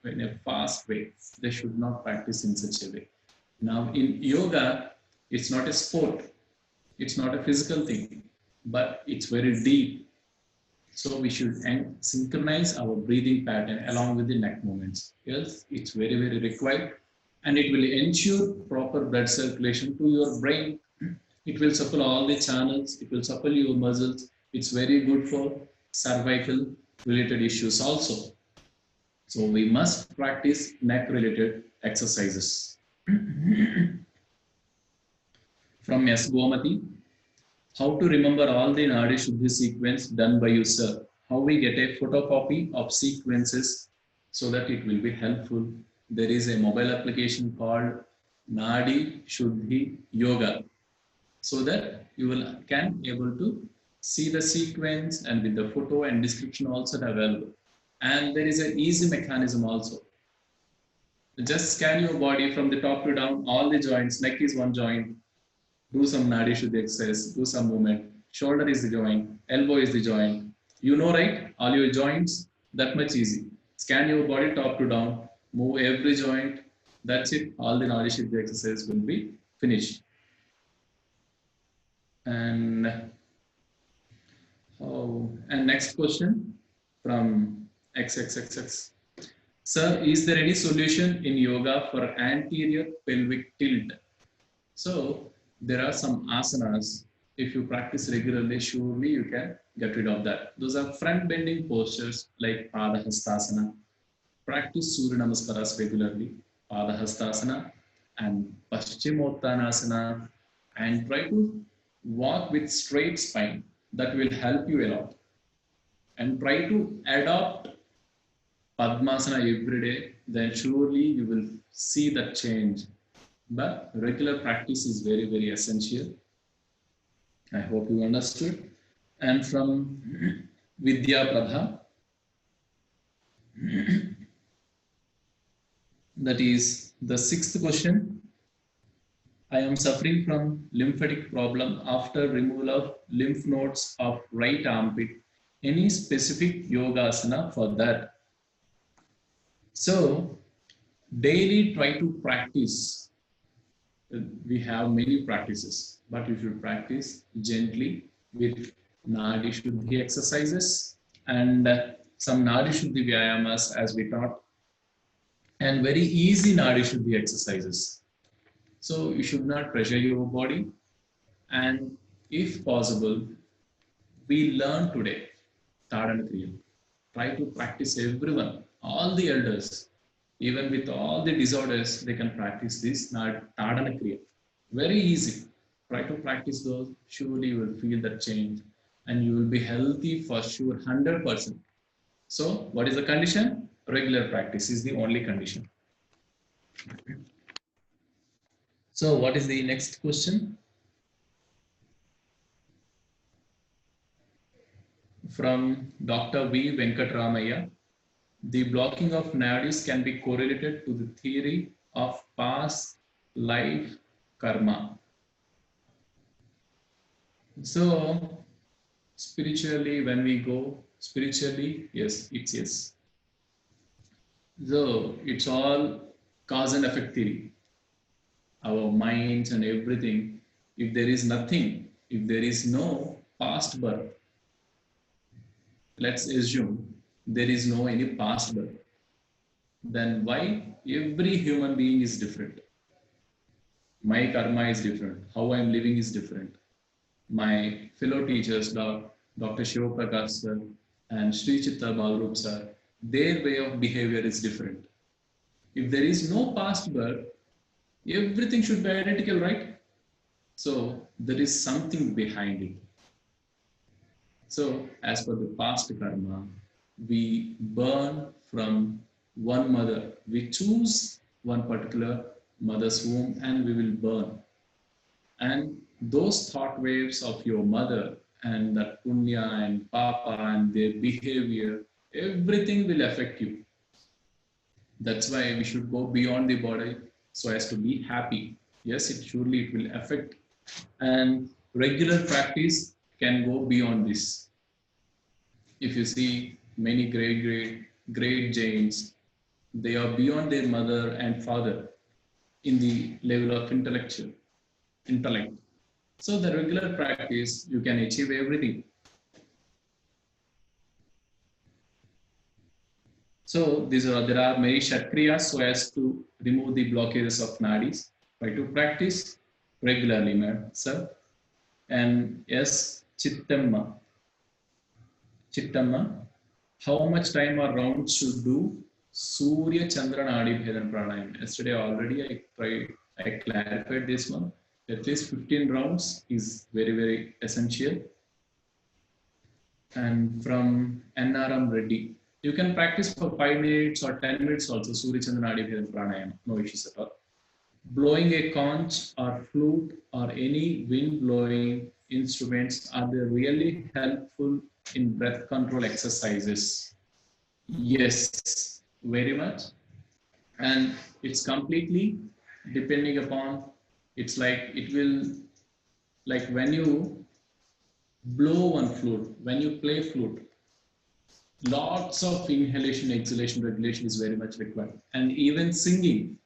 in a fast way. They should not practice in such a way. Now in yoga, it's not a sport. It's not a physical thing, but it's very deep. So we should synchronize our breathing pattern along with the neck movements. Yes, it's very required, and it will ensure proper blood circulation to your brain. It will supple all the channels. It will supple your muscles. It's very good for cervical related issues also. So we must practice neck related exercises. From S. Gomati, how to remember all the Nadi Shuddhi sequence done by you, sir. How we get a photocopy of sequences so that it will be helpful. There is a mobile application called Nadi Shuddhi Yoga, so that you can able to see the sequence, and with the photo and description also available. And there is an easy mechanism also. Just scan your body from the top to down, all the joints. Neck is one joint. Do some Nadi Shuddhi exercise, do some movement. Shoulder is the joint, elbow is the joint. You know, right? All your joints, that much easy. Scan your body top to down, move every joint. That's it. All the Nadi Shuddhi exercise will be finished. And next question from XXXX. Sir, is there any solution in yoga for anterior pelvic tilt? So there are some asanas. If you practice regularly, surely you can get rid of that. Those are front bending postures like Padahastasana. Practice Surya Namaskaras regularly, Padahastasana and Paschimottanasana, and try to walk with straight spine. that will help you a lot. And try to adopt Padmasana every day, then surely you will see that change. But regular practice is very, very essential. I hope you understood. And from Vidya Pradha, that is the 6th question. I am suffering from lymphatic problem after removal of lymph nodes of right armpit. Any specific yoga asana for that? So daily try to practice. We have many practices, but you should practice gently with Nadi Shuddhi exercises and some Nadi Shuddhi Vyayamas as we taught, and very easy Nadi Shuddhi exercises. So you should not pressure your body, and if possible, we learn today Tadana Kriya. Try to practice everyone, all the elders, even with all the disorders, they can practice this Tadana Kriya. Very easy. Try to practice those. Surely you will feel that change and you will be healthy for sure, 100%. So what is the condition? Regular practice is the only condition. So what is the next question? From Dr. V. Venkatramaya. The blocking of nadis can be correlated to the theory of past life karma. So, spiritually, when we go spiritually, yes, it's yes. So, it's all cause and effect theory. Our minds and everything, if there is nothing, if there is no past birth, let's assume there is no any past birth, then why every human being is different? My karma is different, how I am living is different. My fellow teachers, Dr. Shiva Prakash sir and Sri Chitta Balrup sir, their way of behavior is different. If there is no past birth, everything should be identical, right? So there is something behind it. So as per the past karma, we burn from one mother. We choose one particular mother's womb and we will burn. And those thought waves of your mother and that punya and papa and their behavior, everything will affect you. That's why we should go beyond the body so as to be happy. Yes, surely it will affect. And regular practice can go beyond this. If you see many great Jains, they are beyond their mother and father in the level of intellect. So the regular practice, you can achieve everything. So there are many Kshatriyas so as to remove the blockages of nadis. Try to practice regularly, sir. And yes, Chittamma, how much time or rounds should do Surya Chandra Nadi Bhedan Pranayam? Yesterday already I clarified this one. At least 15 rounds is very, very essential. And from NRM Reddy, you can practice for 5 minutes or 10 minutes also Surya Chandra Nadi Bhedan Pranayam, no issues at all. Blowing a conch or flute or any wind blowing instruments, are they really helpful in breath control exercises? Yes, very much. And it's completely depending upon, it's like it will, like when you blow one flute, when you play flute, lots of inhalation, exhalation, regulation is very much required. And even singing,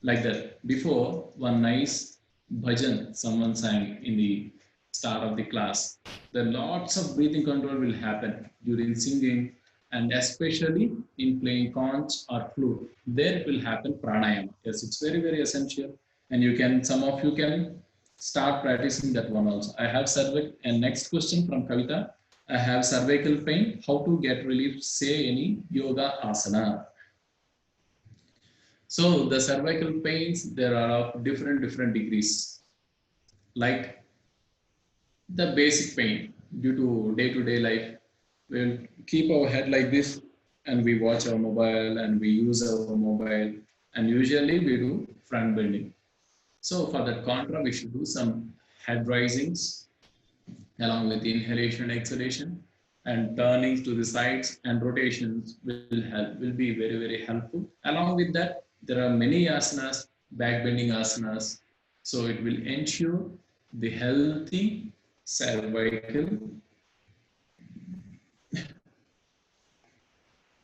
like that. Before, one nice bhajan someone sang in the start of the class. Then lots of breathing control will happen during singing, and especially in playing conch or flute. There it will happen pranayama. Yes, it's very, very essential. And some of you can start practicing that one also. I have cervical, and next question from Kavita. I have cervical pain. How to get relief? Say any yoga asana. So the cervical pains, there are of different degrees. Like the basic pain due to day-to-day life, we'll keep our head like this and we watch our mobile and we use our mobile, and usually we do front bending. So for that contra, we should do some head risings along with inhalation, exhalation, and turnings to the sides and rotations will be very helpful. Along with that, there are many asanas, back bending asanas. So it will ensure the healthy cervical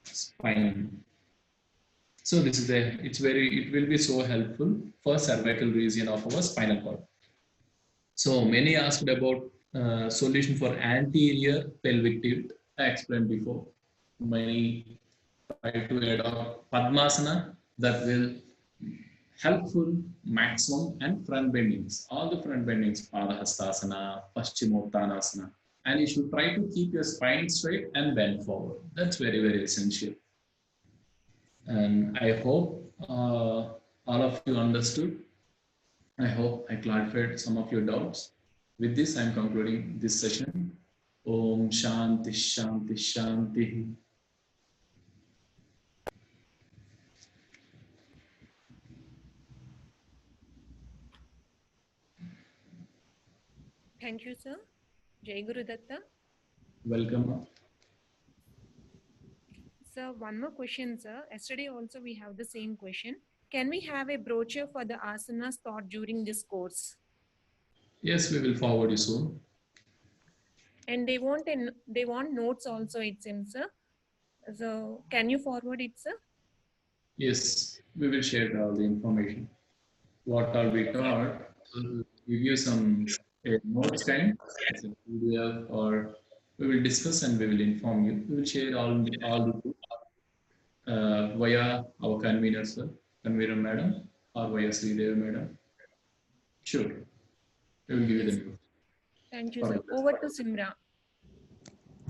spine. So this is it will be so helpful for cervical region of our spinal cord. So many asked about solution for anterior pelvic tilt. I explained before. Many try to adopt Padmasana that will helpful maximum and front bendings. All the front bendings, Padahastasana, Paschimottanasana. And you should try to keep your spine straight and bend forward. That's very essential. And I hope all of you understood. I hope I clarified some of your doubts. With this, I'm concluding this session. Om Shanti Shanti Shanti. Thank you, sir. Jai Guru Datta. Welcome. Sir, one more question, sir. Yesterday also we have the same question. Can we have a brochure for the asanas taught during this course? Yes, we will forward you soon. And they want notes also, it seems, sir. So can you forward it, sir? Yes, we will share all the information. What are we taught? We'll give you some notes kind, as a PDF, or we will discuss and we will inform you. We will share all the via our convener, sir, convener madam, or via Sridev madam. Sure, we will give you the news. Thank you, sir. Over to Simra.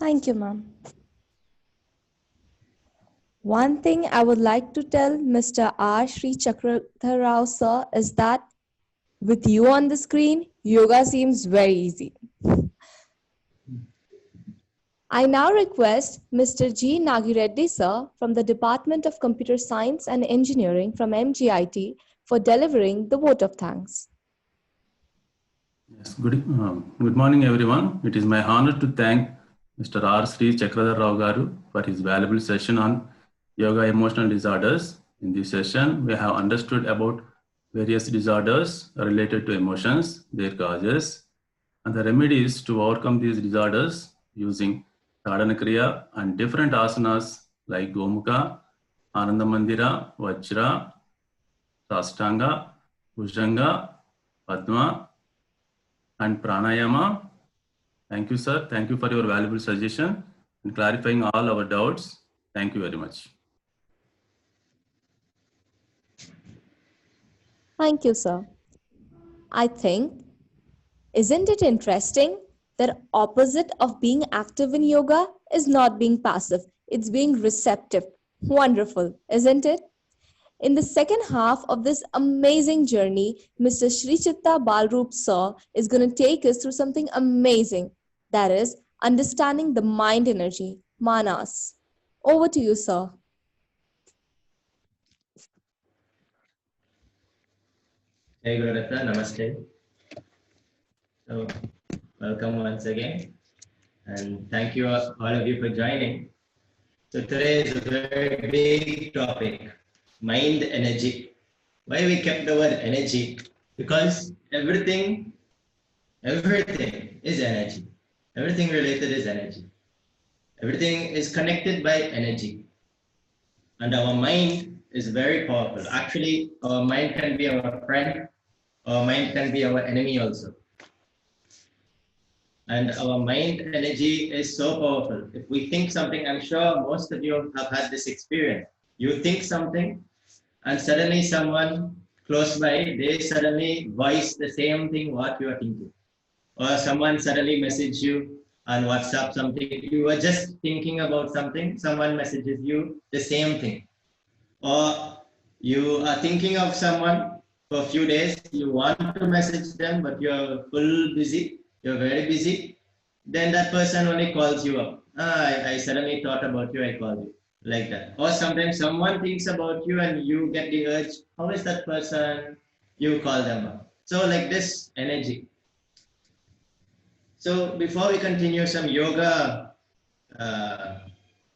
Thank you, ma'am. One thing I would like to tell Mr. R. Sri Chakradhar Rao, sir, is that with you on the screen, yoga seems very easy. I now request Mr. G. Nagireddy, sir, from the Department of Computer Science and Engineering from MGIT for delivering the vote of thanks. Yes, good morning, everyone. It is my honor to thank Mr. R. Sri Chakradhar Rao Garu for his valuable session on yoga emotional disorders. In this session, we have understood about various disorders related to emotions, their causes, and the remedies to overcome these disorders using Sadhana Kriya and different asanas like Gomukha, Ananda Mandira, Vajra, Sastanga, Bhujanga, Padma, and Pranayama. Thank you, sir. Thank you for your valuable suggestion and clarifying all our doubts. Thank you very much. Thank you, sir. I think, isn't it interesting that opposite of being active in yoga is not being passive, it's being receptive. Wonderful, isn't it? In the second half of this amazing journey, Mr. Sri Chitta Balroop sir is going to take us through something amazing, that is understanding the mind energy, manas. Over to you, sir. Hey Gurudata, namaste. So, welcome once again, and thank you all of you for joining. So today is a very big topic, mind energy. Why we kept the word energy? Because everything is energy. Everything related is energy. Everything is connected by energy. And our mind is very powerful. Actually, our mind can be our friend. Our mind can be our enemy also. And our mind energy is so powerful. If we think something, I'm sure most of you have had this experience. You think something, and suddenly someone close by, they suddenly voice the same thing what you are thinking. Or someone suddenly messages you on WhatsApp something. You were just thinking about something, someone messages you the same thing. Or You are thinking of someone for a few days, you want to message them, but you're full busy, you're very busy. Then that person only calls you up. I suddenly thought about you, I called you. Like that. Or sometimes someone thinks about you and you get the urge, how is that person? You call them up. So like this energy. So before we continue, some yoga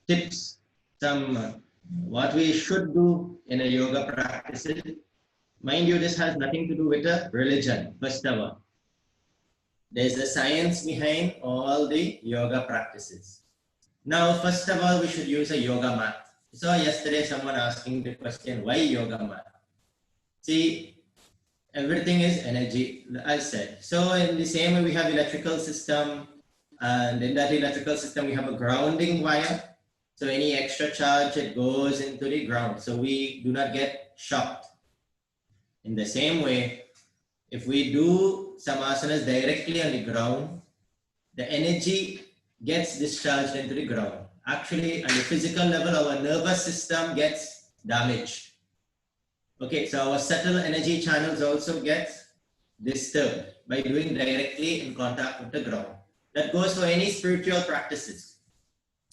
tips, some what we should do in a yoga practices. Mind you, this has nothing to do with a religion, first of all. There's a science behind all the yoga practices. Now, first of all, we should use a yoga mat. So yesterday someone asking the question, why yoga mat? See, everything is energy, I said. So in the same way, we have electrical system, and in that electrical system, we have a grounding wire. So any extra charge, it goes into the ground. So we do not get shocked. In the same way, if we do some asanas directly on the ground, the energy gets discharged into the ground. Actually, on the physical level, our nervous system gets damaged. Okay, so our subtle energy channels also get disturbed by doing directly in contact with the ground. That goes for any spiritual practices.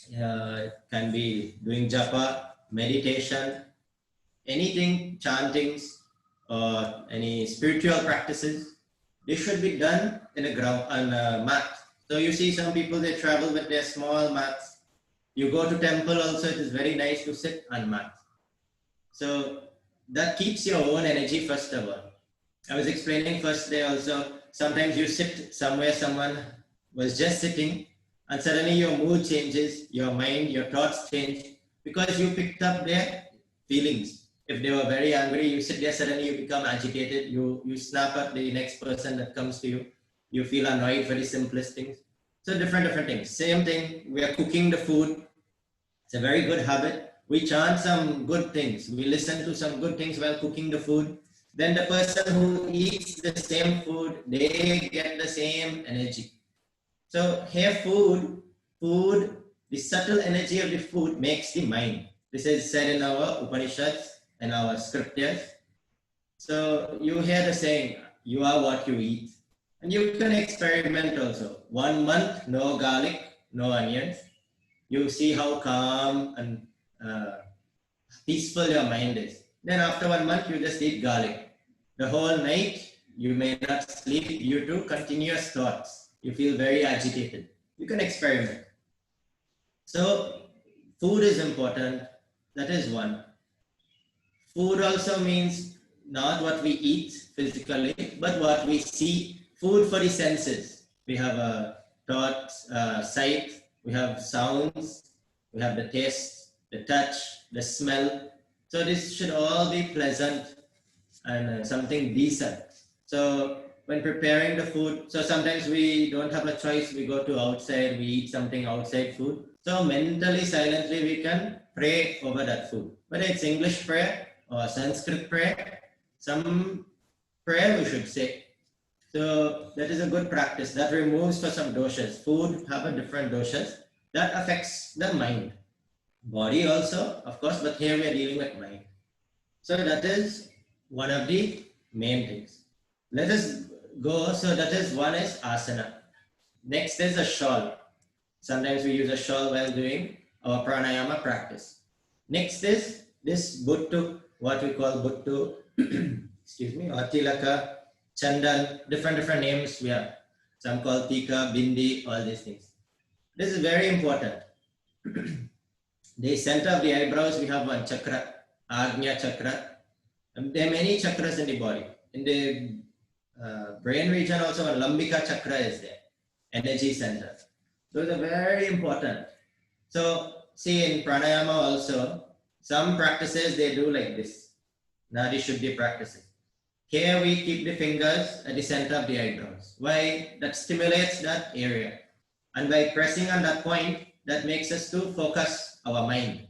It can be doing japa, meditation, anything, chantings, or any spiritual practices. They should be done in a ground on a mat. So you see some people, they travel with their small mats. You go to temple also, it is very nice to sit on mat. So that keeps your own energy first of all. I was explaining first day also, sometimes you sit somewhere, someone was just sitting and suddenly your mood changes, your mind, your thoughts change because you picked up their feelings. If they were very angry, you sit there, suddenly you become agitated, you snap at the next person that comes to you, you feel annoyed for the simplest things. So different things. Same thing, we are cooking the food. It's a very good habit. We chant some good things. We listen to some good things while cooking the food. Then the person who eats the same food, they get the same energy. So here food, the subtle energy of the food makes the mind. This is said in our Upanishads and our scriptures. So you hear the saying, you are what you eat. And you can experiment also. 1 month, no garlic, no onions. You see how calm and peaceful your mind is. Then after 1 month, you just eat garlic. The whole night, you may not sleep due to continuous thoughts. You feel very agitated. You can experiment. So food is important. That is one. Food also means not what we eat physically, but what we see. Food for the senses. We have a thought, sight, we have sounds, we have the taste, the touch, the smell. So this should all be pleasant and something decent. So when preparing the food, so sometimes we don't have a choice, we go to outside, we eat something outside food. So mentally, silently, we can pray over that food. Whether it's English prayer or Sanskrit prayer, some prayer we should say. So that is a good practice. That removes for some doshas. Food have a different doshas. That affects the mind. Body also, of course, but here we are dealing with mind. So that is one of the main things. Let us go. So that is one is asana. Next is a shawl. Sometimes we use a shawl while doing our pranayama practice. Next is this buttu, what we call buttu, excuse me, or tilaka, chandan, different names we have. Some call tika, bindi, all these things. This is very important. The center of the eyebrows, we have one chakra, Agnya chakra. And there are many chakras in the body. In the brain region also, a lambika chakra is there, energy center. Those are very important. So see in pranayama also, some practices they do like this. Nadi Shuddhi practices. Here we keep the fingers at the center of the eyebrows. Why? That stimulates that area. And by pressing on that point, that makes us to focus our mind.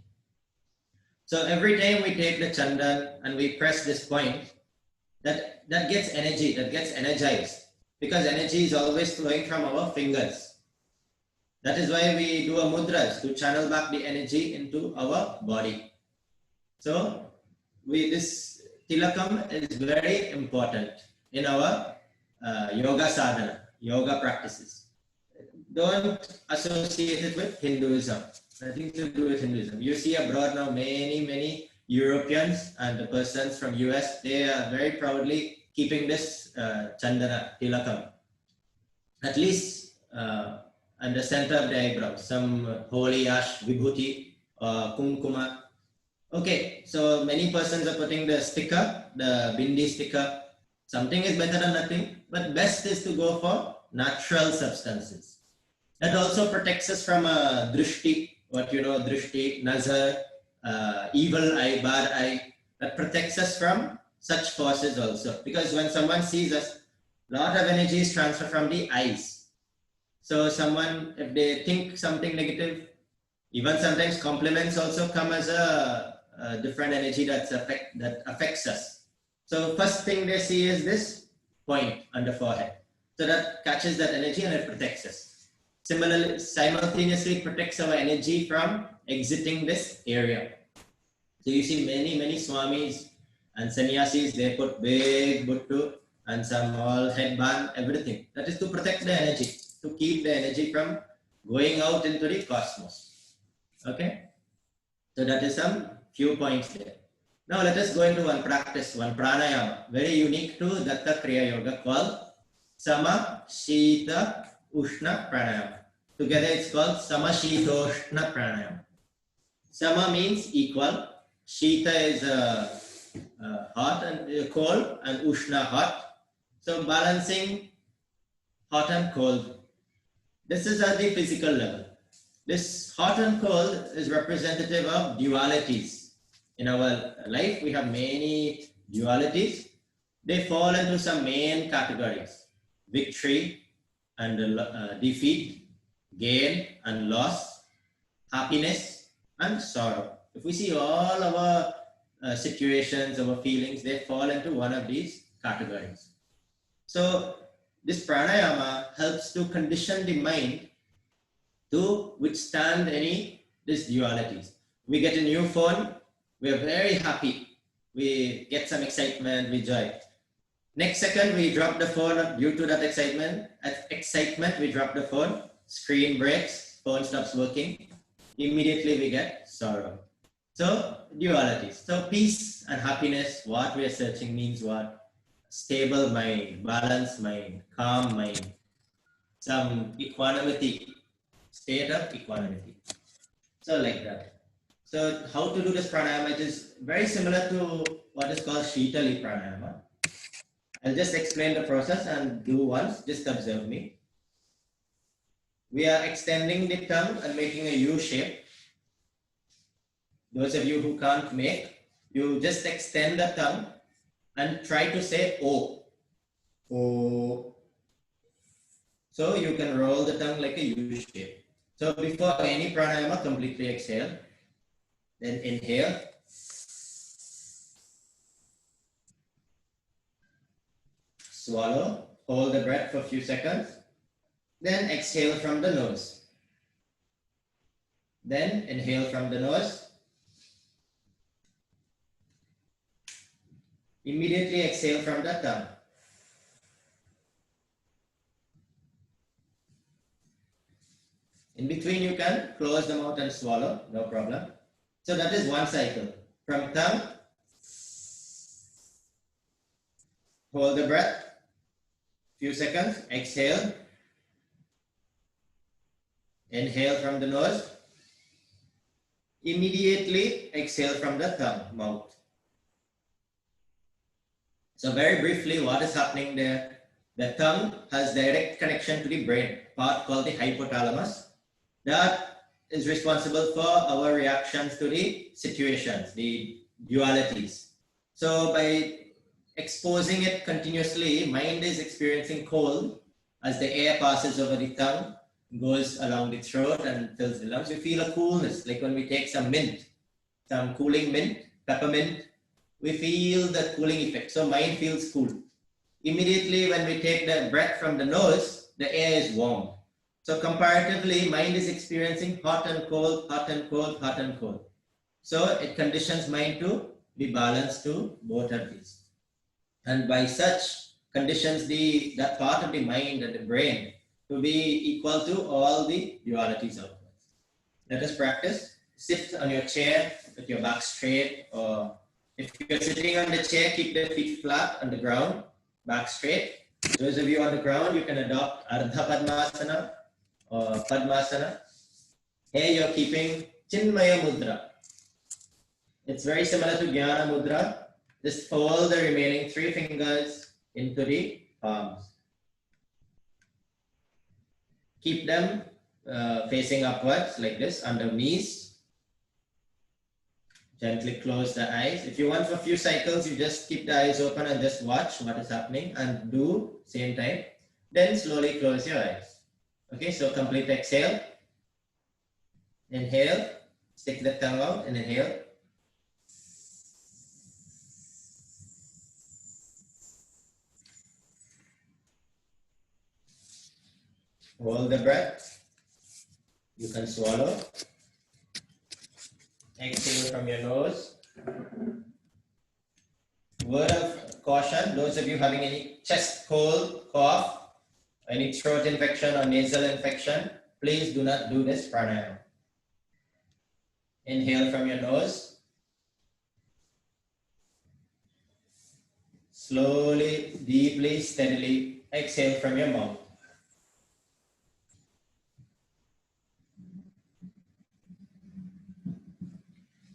So every time we take the chandan and we press this point, that gets energy, that gets energized. Because energy is always flowing from our fingers. That is why we do a mudras, to channel back the energy into our body. So this tilakam is very important in our yoga sadhana, yoga practices. Don't associate it with Hinduism. Nothing to do with Hinduism. You see abroad now many Europeans and the persons from US, they are very proudly keeping this chandana tilakam. At least on the center of the eyebrow, some holy ash, vibhuti, kumkuma. Okay, so many persons are putting the sticker, the bindi sticker. Something is better than nothing, but best is to go for natural substances. That also protects us from drishti, what you know, drishti, nazar, evil eye, bad eye. That protects us from such forces also. Because when someone sees us, a lot of energy is transferred from the eyes. So someone, if they think something negative, even sometimes compliments also come as a different energy that affects us. So first thing they see is this point on the forehead. So that catches that energy and it protects us. Similarly, simultaneously protects our energy from exiting this area. So you see many swamis and sannyasis, they put big buttu and some all headband, everything. That is to protect the energy, to keep the energy from going out into the cosmos. Okay? So that is some few points there. Now let us go into one practice, one pranayama, very unique to Datta Kriya Yoga, called Sama Shita Ushna Pranayama. Together it's called Sama Shitoshna Pranayama. Sama means equal, Shita is hot and cold, and Ushna hot. So balancing hot and cold. This is at the physical level. This hot and cold is representative of dualities. In our life, we have many dualities. They fall into some main categories: victory and defeat, gain and loss, happiness and sorrow. If we see all our situations, our feelings, they fall into one of these categories. So this pranayama helps to condition the mind to withstand these dualities. We get a new phone, we are very happy. We get some excitement, we joy. Next second, we drop the phone due to that excitement, we drop the phone, screen breaks, phone stops working. Immediately we get sorrow. So dualities. So peace and happiness, what we are searching means what? Stable mind, balanced mind, calm mind, some equanimity, state of equanimity. So like that. So how to do this pranayama? It is very similar to what is called Shitali pranayama. I'll just explain the process and do once, just observe me. We are extending the tongue and making a U shape. Those of you who can't make, you just extend the tongue and try to say O. O. So you can roll the tongue like a U shape. So before any pranayama, completely exhale. Then inhale. Swallow. Hold the breath for a few seconds. Then exhale from the nose. Then inhale from the nose. Immediately exhale from the tongue. In between, you can close the mouth and swallow, no problem. So that is one cycle. From tongue, hold the breath, few seconds, exhale. Inhale from the nose. Immediately exhale from the tongue, mouth. So very briefly, what is happening there? The tongue has direct connection to the brain, part called the hypothalamus. That is responsible for our reactions to the situations, the dualities. So by exposing it continuously, mind is experiencing cold as the air passes over the tongue, goes along the throat and fills the lungs. We feel a coolness, like when we take some mint, some cooling mint, peppermint, we feel the cooling effect. So mind feels cool. Immediately when we take the breath from the nose, the air is warm. So comparatively, mind is experiencing hot and cold, hot and cold, hot and cold. So it conditions mind to be balanced to both of these. And by such conditions, that part of the mind and the brain to be equal to all the dualities outwards. Let us practice. Sit on your chair with your back straight, or if you're sitting on the chair, keep the feet flat on the ground, back straight. Those of you on the ground, you can adopt Ardha Padmasana or Padmasana. Here you're keeping Chinmaya Mudra. It's very similar to Jnana Mudra. Just fold the remaining 3 fingers into the palms. Keep them facing upwards like this, under knees. Gently close the eyes. If you want for a few cycles, you just keep the eyes open and just watch what is happening and do same time. Then slowly close your eyes. Okay, so complete exhale. Inhale. Stick the tongue out and inhale. Hold the breath. You can swallow. Exhale from your nose. Word of caution, those of you having any chest cold, cough, any throat infection or nasal infection, please do not do this pranayama. Inhale from your nose. Slowly, deeply, steadily exhale from your mouth.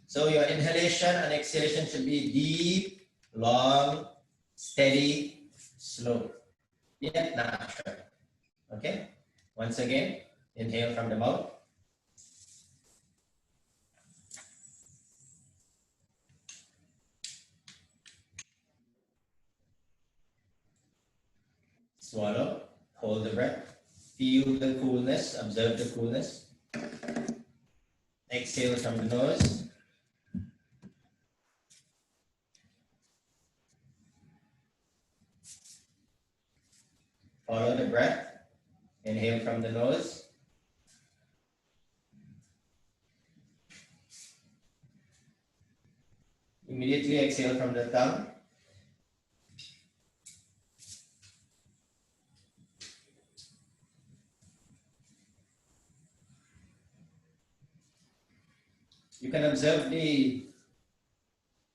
So your inhalation and exhalation should be deep, long, steady, slow, yet natural. Okay? Once again, inhale from the mouth. Swallow, hold the breath, feel the coolness, observe the coolness. Exhale from the nose. Follow the breath. Inhale from the nose. Immediately exhale from the tongue. You can observe the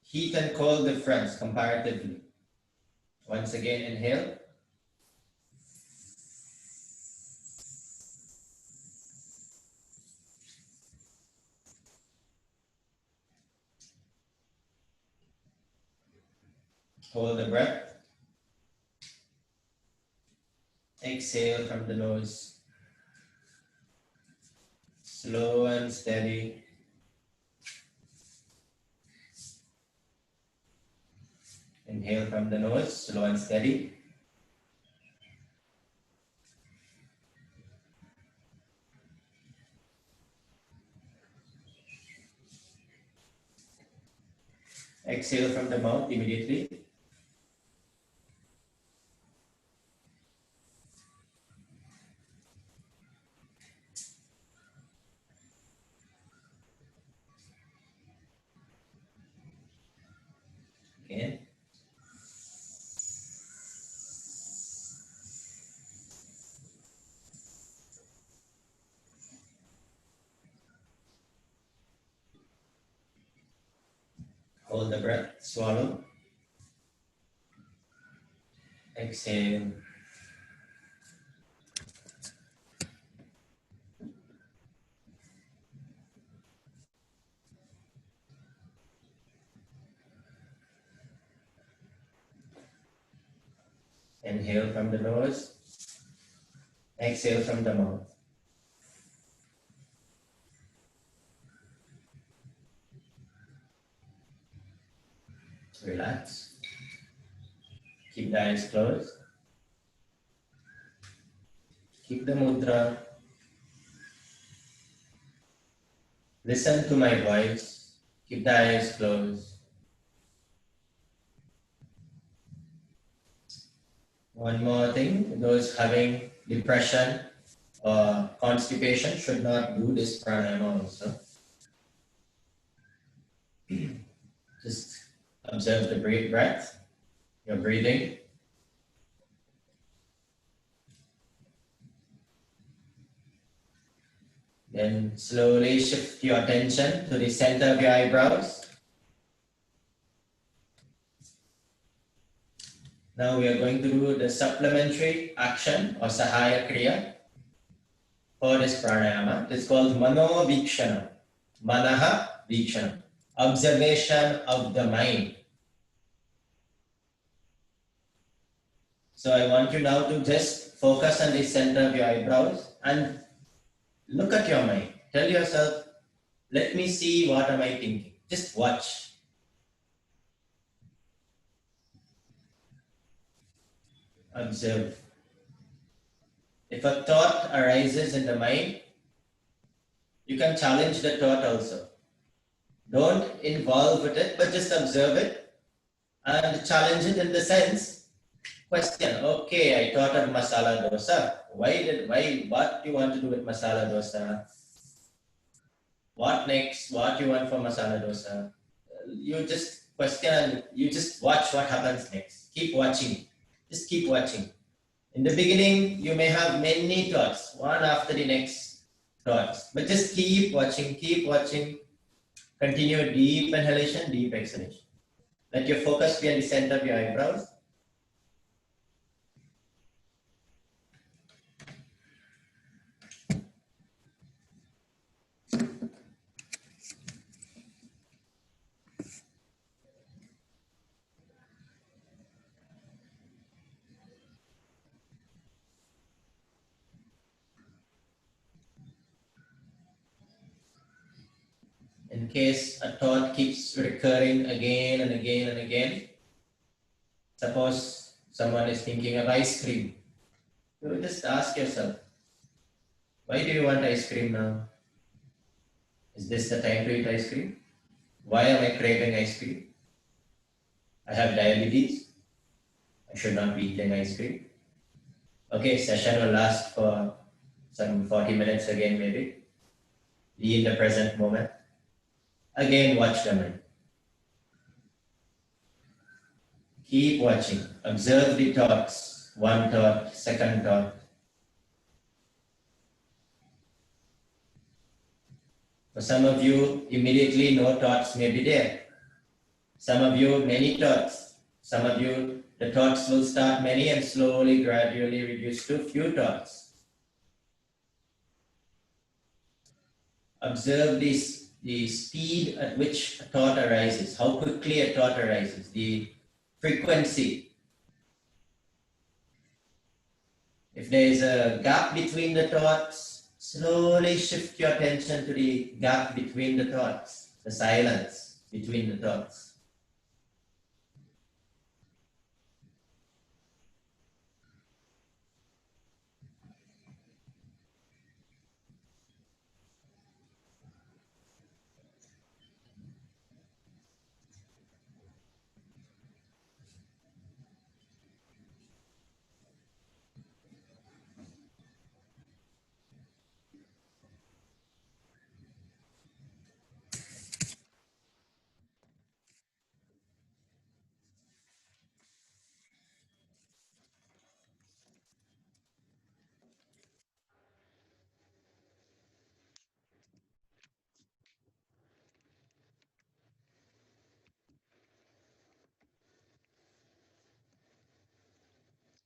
heat and cold difference comparatively. Once again, inhale. Hold the breath. Exhale from the nose. Slow and steady. Inhale from the nose, slow and steady. Exhale from the mouth immediately. Again. Hold the breath, swallow. Exhale. Inhale from the nose. Exhale from the mouth. Relax. Keep the eyes closed. Keep the mudra. Listen to my voice. Keep the eyes closed. One more thing, those having depression or constipation should not do this pranayama also. Just Observe the breath, your breathing. Then slowly shift your attention to the center of your eyebrows. Now we are going to do the supplementary action or Sahaya Kriya for this pranayama. It's called Mano Vikshana. Manaha Vikshana. Observation of the mind. So I want you now to just focus on the center of your eyebrows and look at your mind. Tell yourself, let me see what am I thinking. Just watch. Observe. If a thought arises in the mind, you can challenge the thought also. Don't involve with it, but just observe it and challenge it in the sense, question, okay, I thought of masala dosa. What do you want to do with masala dosa? What next? What do you want for masala dosa? You just question and you just watch what happens next. Keep watching. Just keep watching. In the beginning, you may have many thoughts, one after the next thoughts, but just keep watching, keep watching. Continue deep inhalation, deep exhalation. Let your focus be at the center of your eyebrows. In case a thought keeps recurring again and again and again, suppose someone is thinking of ice cream. You just ask yourself, why do you want ice cream now? Is this the time to eat ice cream? Why am I craving ice cream? I have diabetes. I should not be eating ice cream. Okay, session will last for some 40 minutes again maybe. Be in the present moment. Again, watch the mind. Keep watching. Observe the thoughts. One thought, second thought. For some of you, immediately no thoughts may be there. Some of you, many thoughts. Some of you, the thoughts will start many and slowly, gradually reduce to few thoughts. Observe this. The speed at which a thought arises, how quickly a thought arises, the frequency. If there is a gap between the thoughts, slowly shift your attention to the gap between the thoughts, the silence between the thoughts.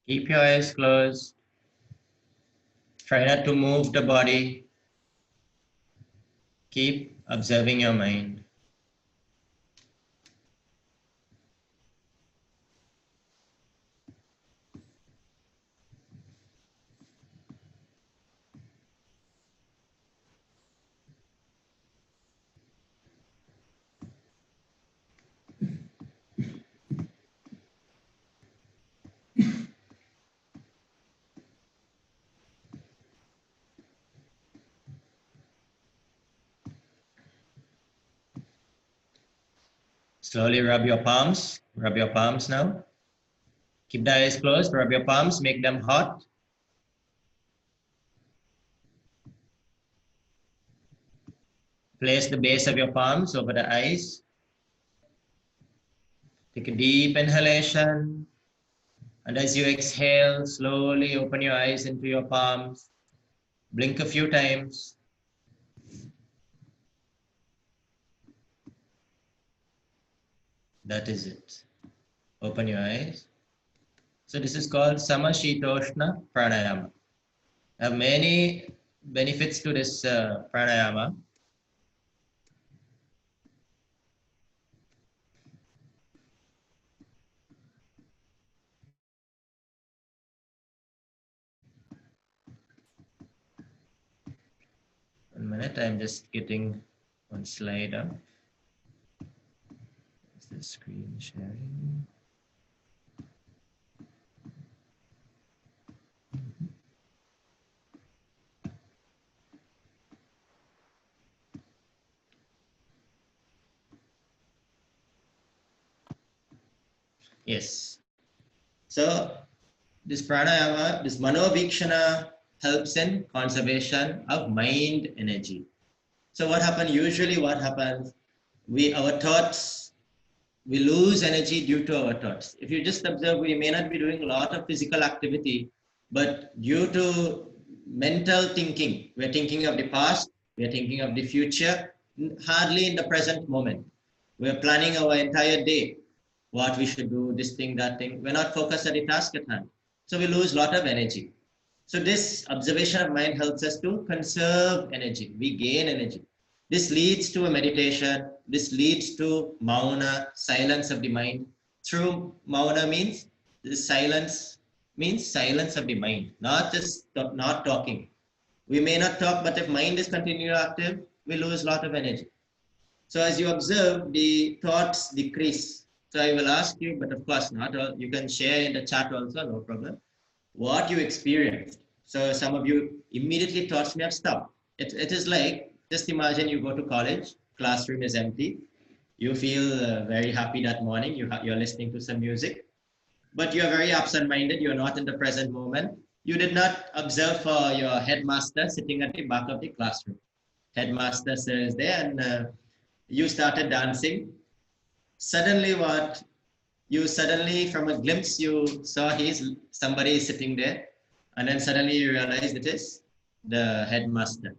Keep your eyes closed. Try not to move the body. Keep observing your mind. Slowly rub your palms. Rub your palms now. Keep the eyes closed. Rub your palms. Make them hot. Place the base of your palms over the eyes. Take a deep inhalation. And as you exhale, slowly open your eyes into your palms. Blink a few times. That is it. Open your eyes. So this is called Samashitoshna Pranayama. There are many benefits to this pranayama. One minute, I'm just getting one slide up. Is the screen sharing? Yes. So this pranayama, this manovikshana helps in conservation of mind energy. So what happens, usually what happens, our thoughts, we lose energy due to our thoughts. If you just observe, we may not be doing a lot of physical activity, but due to mental thinking, we're thinking of the past, we're thinking of the future, hardly in the present moment. We're planning our entire day, what we should do, this thing, that thing. We're not focused on the task at hand. So we lose a lot of energy. So this observation of mind helps us to conserve energy. We gain energy. This leads to a meditation. This leads to mauna, silence of the mind. Through mauna means silence of the mind, not just not talking. We may not talk, but if mind is continually active, we lose a lot of energy. So as you observe, the thoughts decrease. So I will ask you, but of course not all. You can share in the chat also, no problem. What you experienced. So some of you immediately thoughts may have stopped. It is like, just imagine you go to college, classroom is empty. You feel very happy that morning. You're listening to some music, but you're very absent-minded. You're not in the present moment. You did not observe for your headmaster sitting at the back of the classroom. Headmaster is there and you started dancing. Suddenly from a glimpse, you saw somebody is sitting there, and then suddenly you realize it is the headmaster.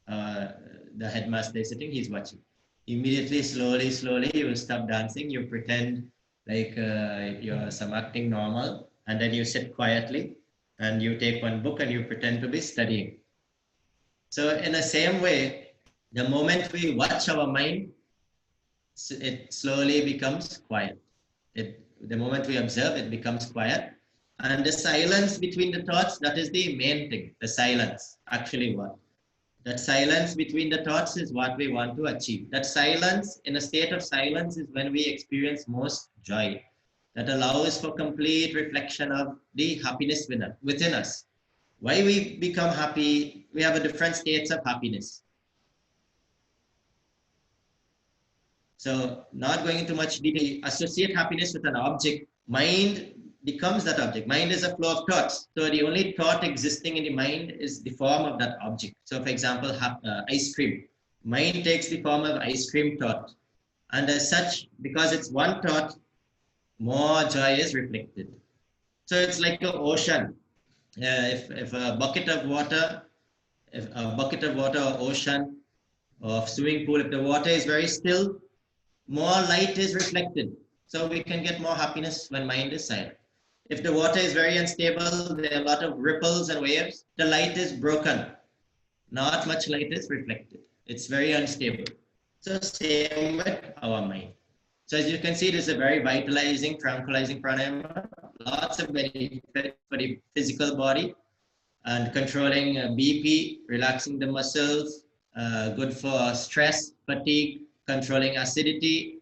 The headmaster is sitting, he's watching. Immediately, slowly, you will stop dancing. You pretend like you're acting normal, and then you sit quietly, and you take one book and you pretend to be studying. So in the same way, the moment we watch our mind, it slowly becomes quiet. The moment we observe, it becomes quiet. And the silence between the thoughts, that is the main thing, the silence. Actually what? That silence between the thoughts is what we want to achieve. That silence, in a state of silence, is when we experience most joy. That allows for complete reflection of the happiness within us. Why we become happy, we have a different states of happiness. So not going into much detail, associate happiness with an object. Mind becomes that object. Mind is a flow of thoughts. So the only thought existing in the mind is the form of that object. So for example, ice cream. Mind takes the form of ice cream thought. And as such, because it's one thought, more joy is reflected. So it's like an ocean. If a bucket of water or ocean or swimming pool, if the water is very still, more light is reflected. So we can get more happiness when mind is silent. If the water is very unstable, there are a lot of ripples and waves, the light is broken. Not much light is reflected. It's very unstable. So same with our mind. So as you can see, this is a very vitalizing, tranquilizing pranayama. Lots of benefit for the physical body and controlling BP, relaxing the muscles, good for stress, fatigue, controlling acidity,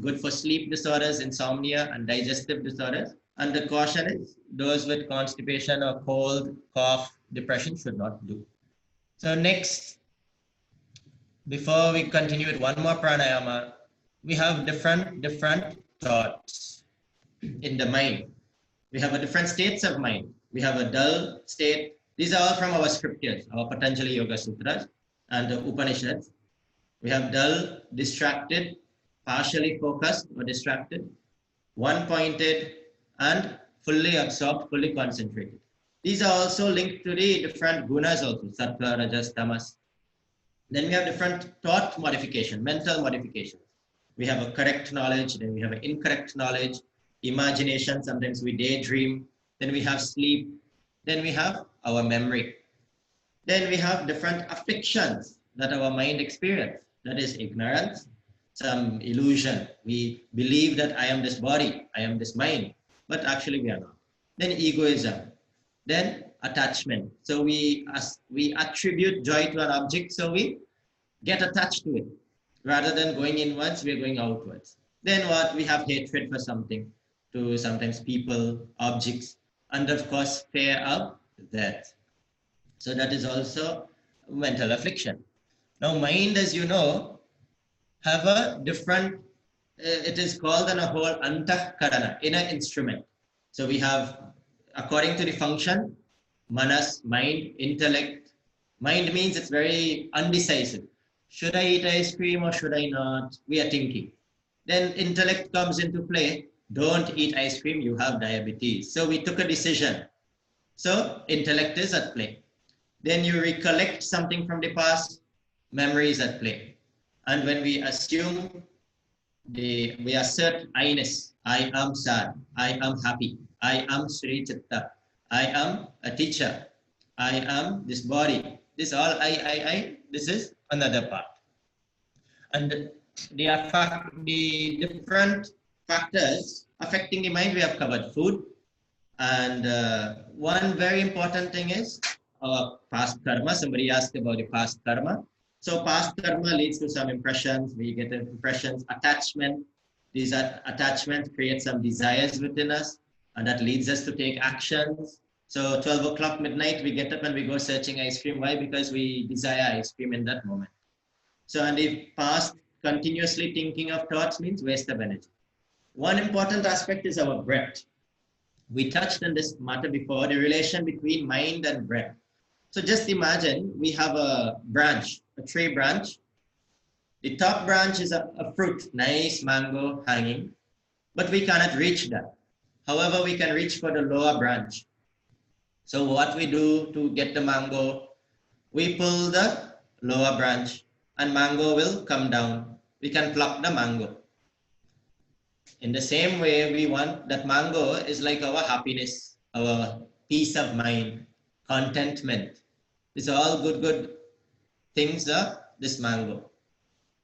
good for sleep disorders, insomnia, and digestive disorders. And the caution is those with constipation or cold, cough, depression should not do. So next, before we continue with one more pranayama, we have different thoughts in the mind. We have different states of mind. We have a dull state. These are all from our scriptures, our Patanjali Yoga Sutras and the Upanishads. We have dull, distracted, partially focused or distracted. one-pointed, and fully absorbed, fully concentrated. These are also linked to the different gunas also, sattva, rajas, tamas. Then we have different thought modification, mental modifications. We have a correct knowledge, then we have an incorrect knowledge, imagination, sometimes we daydream, then we have sleep, then we have our memory. Then we have different afflictions that our mind experiences. That is ignorance, some illusion. We believe that I am this body, I am this mind, but actually we are not. Then egoism, then attachment. So we attribute joy to an object, so we get attached to it. Rather than going inwards, we are going outwards. Then what? We have hatred for something, to sometimes people, objects, and of course fear of death. So that is also mental affliction. Now mind, as you know, have a different, it is called a whole antahkarana, inner instrument. So we have, according to the function, manas, mind, intellect. Mind means it's very undecisive. Should I eat ice cream or should I not? We are thinking. Then intellect comes into play. Don't eat ice cream, you have diabetes. So we took a decision. So intellect is at play. Then you recollect something from the past, memory is at play. And when we assume, we assert I-ness, I am sad, I am happy, I am Sri Chitta, I am a teacher, I am this body. This all I, this is another part. And the different factors affecting the mind, we have covered food. And one very important thing is our past karma. Somebody asked about the past karma. So past karma leads to some impressions. We get impressions, attachment. These attachments create some desires within us, and that leads us to take actions. So 12 o'clock midnight, we get up and we go searching ice cream. Why? Because we desire ice cream in that moment. So, and if past continuously thinking of thoughts means waste of energy. One important aspect is our breath. We touched on this matter before, the relation between mind and breath. So just imagine we have a branch, a tree branch. The top branch is a fruit, nice mango hanging, but we cannot reach that. However, we can reach for the lower branch. So what we do to get the mango, we pull the lower branch and mango will come down. We can pluck the mango. In the same way, we want that mango is like our happiness, our peace of mind, contentment. These are all good things of this mango.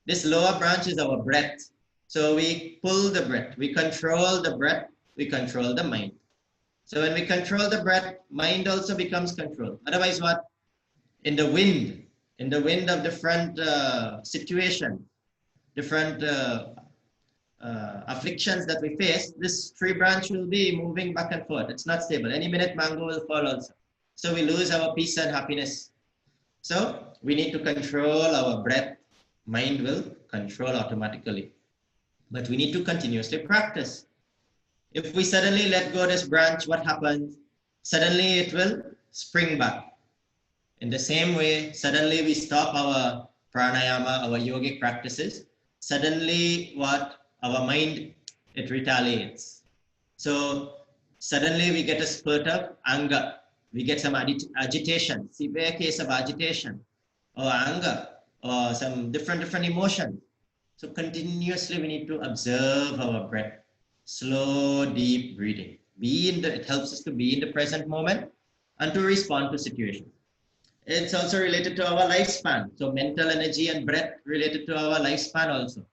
This lower branch is our breath. So we pull the breath, we control the breath, we control the mind. So when we control the breath, mind also becomes controlled. Otherwise what? In the wind of different situations, different afflictions that we face, this tree branch will be moving back and forth. It's not stable. Any minute mango will fall also. So we lose our peace and happiness. So we need to control our breath. Mind will control automatically. But we need to continuously practice. If we suddenly let go of this branch, what happens? Suddenly it will spring back. In the same way, suddenly we stop our pranayama, our yogic practices. Suddenly what? Our mind, it retaliates. So suddenly we get a spurt of anger. We get some agitation, severe case of agitation or anger or some different emotions. So continuously we need to observe our breath. Slow, deep breathing. It helps us to be in the present moment and to respond to situations. It's also related to our lifespan. So mental energy and breath related to our lifespan also.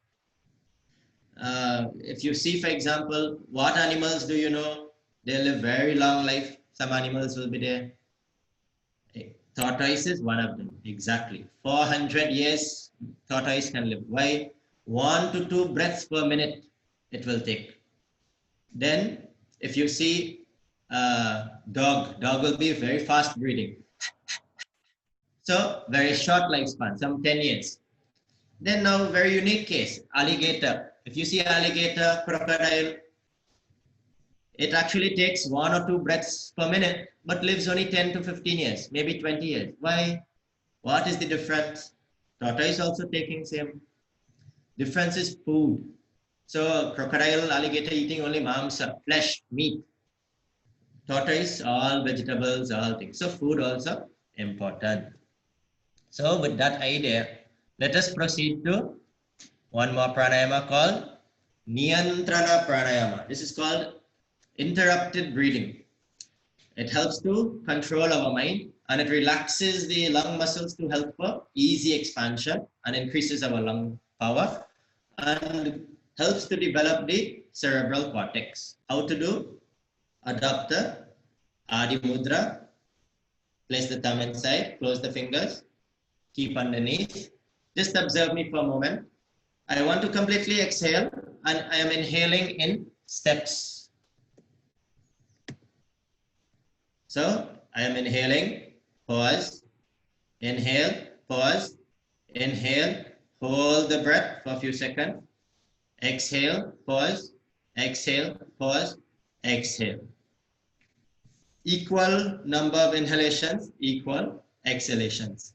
If you see, for example, what animals do you know? They live very long life. Some animals will be there. Tortoise is one of them. Exactly. 400 years tortoise can live. Why? 1 to 2 breaths per minute it will take. Then if you see dog will be very fast breathing. So very short lifespan, some 10 years. Then now very unique case, alligator. If you see alligator, crocodile, it actually takes 1 or 2 breaths per minute, but lives only 10 to 15 years, maybe 20 years. Why? What is the difference? Tortoise also taking same. Difference is food. So crocodile, alligator eating only mamsa, flesh, meat. Tortoise, all vegetables, all things. So food also important. So with that idea, let us proceed to one more pranayama called Niyantrana Pranayama. This is called interrupted breathing. It helps to control our mind and it relaxes the lung muscles to help for easy expansion and increases our lung power and helps to develop the cerebral cortex. How to do? Adopt the Adi Mudra. Place the thumb inside, close the fingers, keep underneath. Just observe me for a moment. I want to completely exhale and I am inhaling in steps. So I am inhaling, pause, inhale, pause, inhale, hold the breath for a few seconds, exhale, pause, exhale, pause, exhale. Equal number of inhalations, equal exhalations.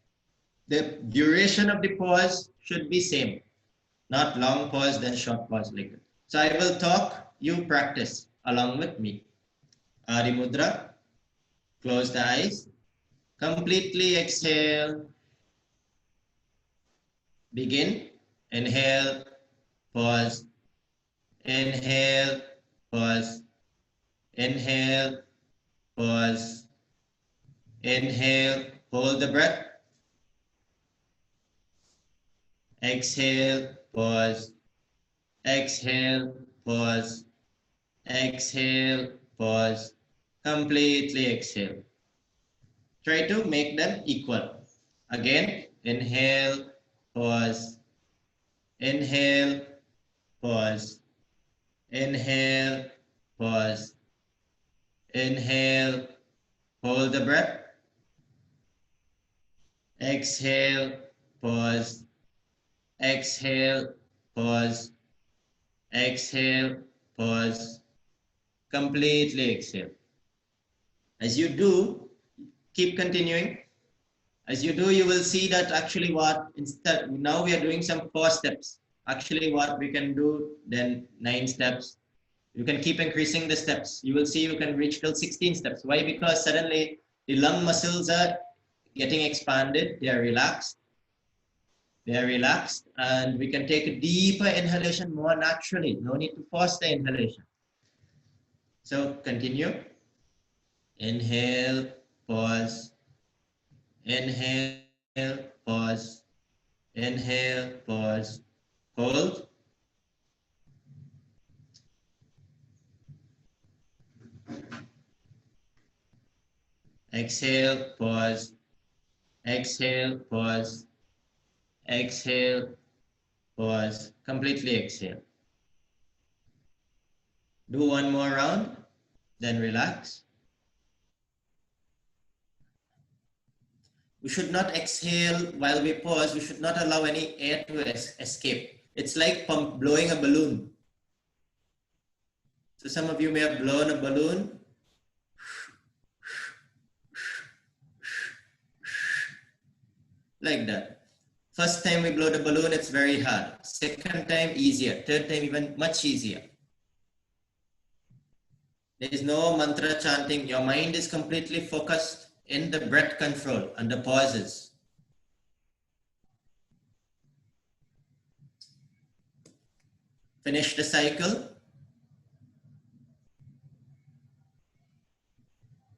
The duration of the pause should be same, not long pause, then short pause like that. So I will talk, you practice along with me. Adi Mudra, close the eyes, completely exhale, begin, inhale, pause, inhale, pause, inhale, pause, inhale, hold the breath, exhale, pause, exhale, pause, exhale, pause, completely exhale. Try to make them equal. Again, inhale, pause, inhale, pause, inhale, pause, inhale, hold the breath, exhale, pause, exhale, pause, exhale, pause, completely exhale. As you do, keep continuing. As you do, you will see that actually what, instead, now we are doing some 4 steps. Actually what we can do, then 9 steps. You can keep increasing the steps. You will see you can reach till 16 steps. Why? Because suddenly the lung muscles are getting expanded. They are relaxed. They are relaxed and we can take a deeper inhalation more naturally. No need to force the inhalation. So continue. Inhale, pause. Inhale, pause. Inhale, pause. Hold. Exhale, pause. Exhale, pause. Exhale, pause. Completely exhale. Do one more round, then relax. We should not exhale while we pause. We should not allow any air to escape. It's like blowing a balloon. So some of you may have blown a balloon. Like that. First time we blow the balloon, it's very hard. Second time, easier. Third time, even much easier. There is no mantra chanting. Your mind is completely focused in the breath control and the pauses. Finish the cycle.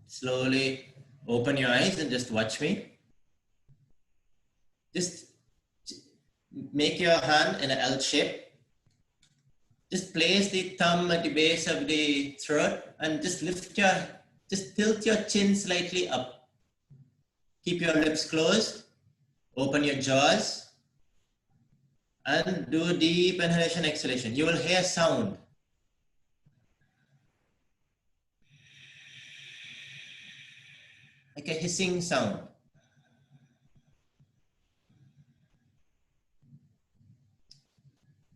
Slowly open your eyes and just watch me. Just make your hand in an L shape. Just place the thumb at the base of the throat and just tilt your chin slightly up. Keep your lips closed. Open your jaws. And do deep inhalation, exhalation. You will hear sound. Like a hissing sound.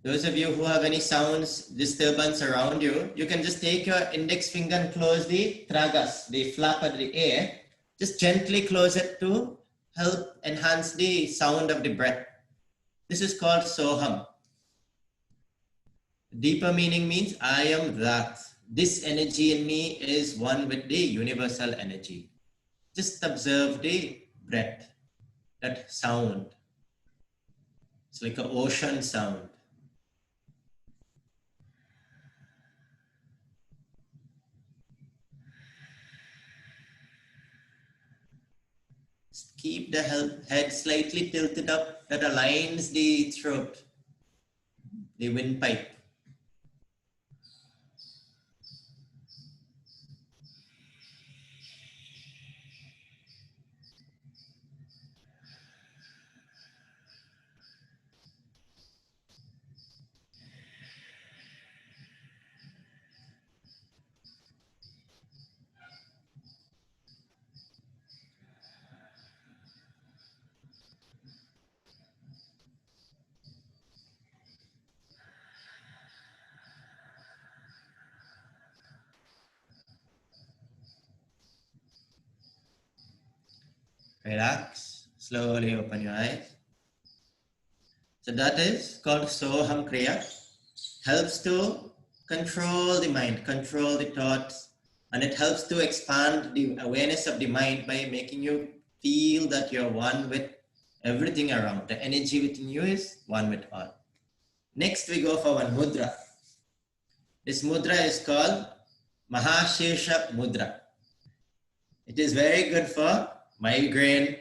Those of you who have any sounds disturbance around you, you can just take your index finger and close the tragus, the flap of the air. Just gently close it to help enhance the sound of the breath. This is called soham. Deeper meaning means I am that. This energy in me is one with the universal energy. Just observe the breath, that sound. It's like an ocean sound. Just keep the head slightly tilted up, that aligns the throat, the windpipe. Relax, slowly open your eyes. So that is called Soham Kriya. Helps to control the mind, control the thoughts, and it helps to expand the awareness of the mind by making you feel that you're one with everything around. The energy within you is one with all. Next, we go for one mudra. This mudra is called Mahashirsha Mudra. It is very good for migraine,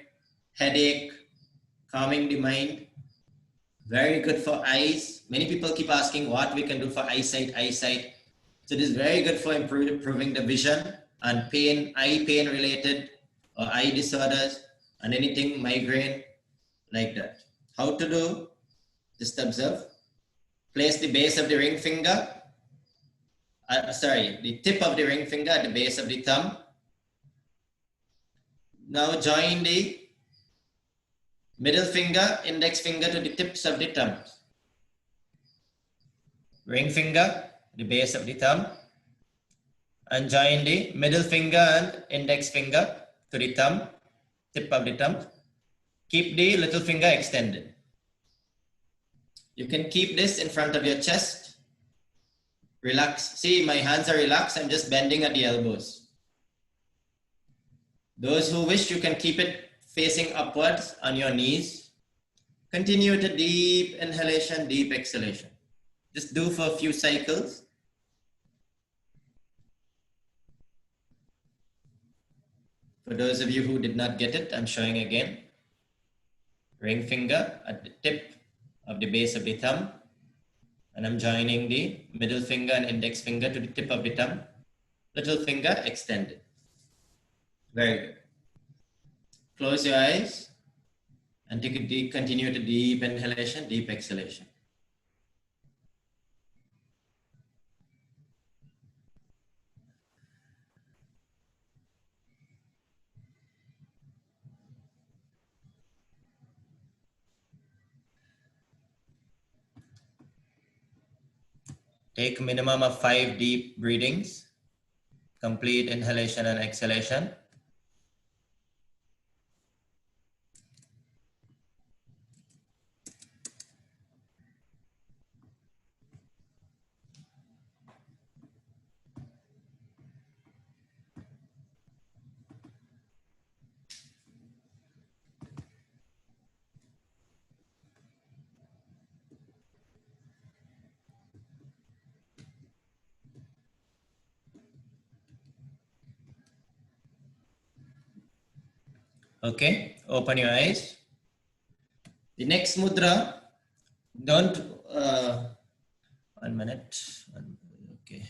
headache, calming the mind. Very good for eyes. Many people keep asking what we can do for eyesight. So it is very good for improving the vision and pain, eye pain related or eye disorders and anything migraine like that. How to do? Just observe. Place the base of the ring finger, the tip of the ring finger at the base of the thumb. Now join the middle finger, index finger to the tips of the thumbs. Ring finger, the base of the thumb. And join the middle finger and index finger to the thumb, tip of the thumb. Keep the little finger extended. You can keep this in front of your chest. Relax. See, my hands are relaxed. I'm just bending at the elbows. Those who wish, you can keep it facing upwards on your knees. Continue to deep inhalation, deep exhalation. Just do for a few cycles. For those of you who did not get it, I'm showing again. Ring finger at the tip of the base of the thumb. And I'm joining the middle finger and index finger to the tip of the thumb. Little finger extended. Very good. Close your eyes and take a deep, continue to deep inhalation, deep exhalation. Take minimum of 5 deep breathings. Complete inhalation and exhalation. Okay, open your eyes. The next mudra, don't, 1 minute. Okay.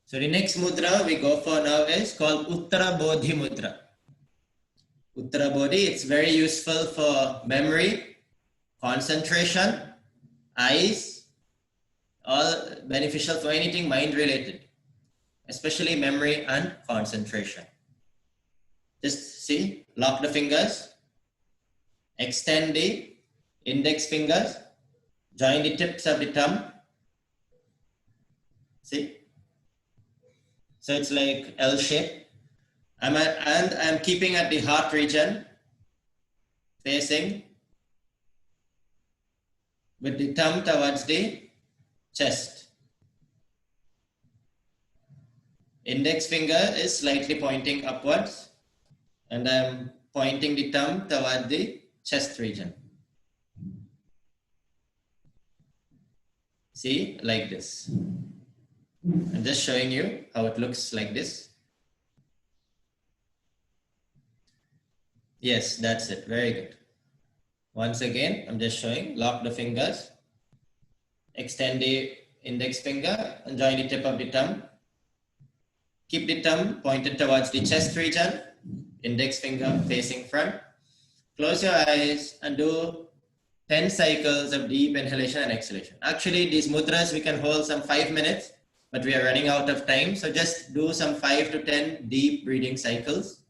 So the next mudra we go for now is called Uttara Bodhi Mudra. Uttara Bodhi, it's very useful for memory, concentration, eyes, all beneficial for anything mind related, especially memory and concentration. Just see, lock the fingers, extend the index fingers, join the tips of the thumb. See? So it's like L shape. And I'm keeping at the heart region, facing with the thumb towards the chest. Index finger is slightly pointing upwards, and I'm pointing the thumb toward the chest region. See, like this. I'm just showing you how it looks like this. Yes, that's it. Very good. Once again, I'm just showing, lock the fingers, extend the index finger and join the tip of the thumb. Keep the thumb pointed towards the chest region, index finger facing front. Close your eyes and do 10 cycles of deep inhalation and exhalation. Actually, these mudras we can hold some 5 minutes, but we are running out of time. So just do some 5 to 10 deep breathing cycles.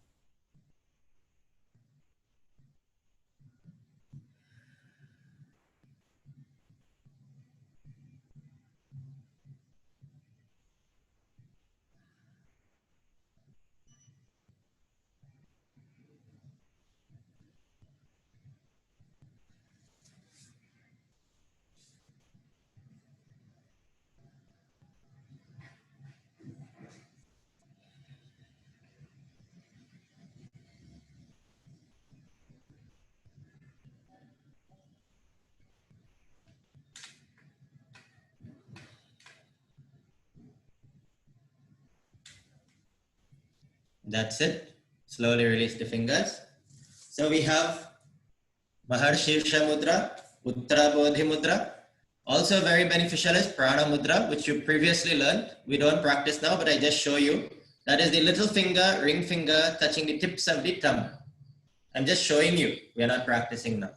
That's it. Slowly release the fingers. So we have Maharshirsha Mudra, Uttara Bodhi Mudra. Also very beneficial is Prana Mudra, which you previously learned. We don't practice now, but I just show you. That is the little finger, ring finger, touching the tips of the thumb. I'm just showing you. We are not practicing now.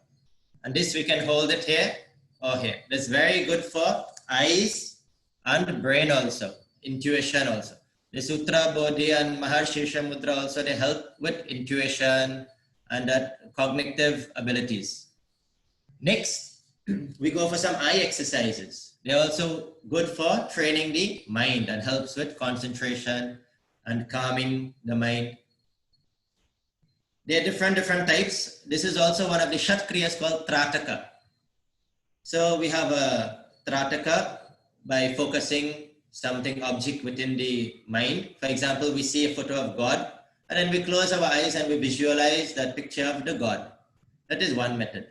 And this we can hold it here or here. That's very good for eyes and brain also, intuition also. The Sutra, Bodhi and Maharshirsha Mudra also, they help with intuition and that cognitive abilities. Next, we go for some eye exercises. They're also good for training the mind and helps with concentration and calming the mind. There are different types. This is also one of the Shat Kriyas called Trataka. So we have a Trataka by focusing something object within the mind. For example, we see a photo of God and then we close our eyes and we visualize that picture of the God. That is one method.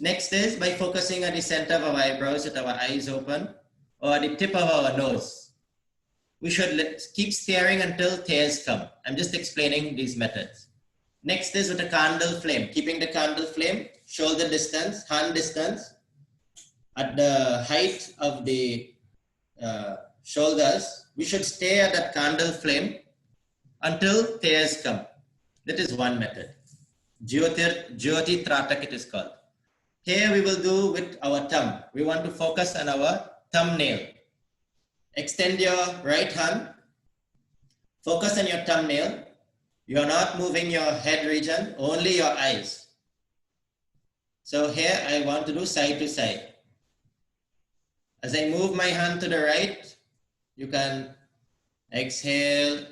Next is by focusing at the center of our eyebrows with our eyes open or the tip of our nose. We should keep staring until tears come. I'm just explaining these methods. Next is with a candle flame, keeping the candle flame shoulder distance, hand distance at the height of the shoulders. We should stay at that candle flame until tears come. That is one method. Jyoti Tratak it is called. Here we will do with our thumb. We want to focus on our thumbnail. Extend your right hand. Focus on your thumbnail. You are not moving your head region, only your eyes. So here I want to do side to side. As I move my hand to the right, you can exhale,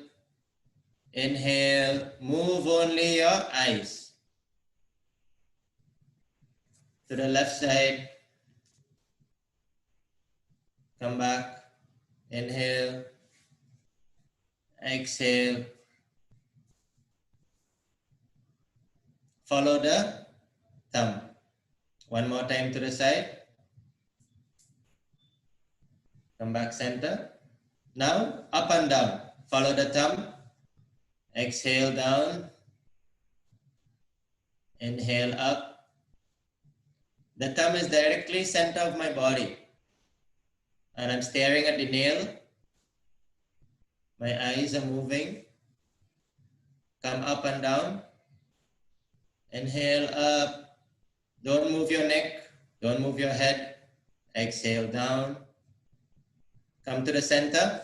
inhale, move only your eyes. To the left side, come back, inhale, exhale. Follow the thumb. One more time to the side. Come back center. Now up and down. Follow the thumb. Exhale down. Inhale up. The thumb is directly center of my body. And I'm staring at the nail. My eyes are moving. Come up and down. Inhale up. Don't move your neck. Don't move your head. Exhale down. Come to the center.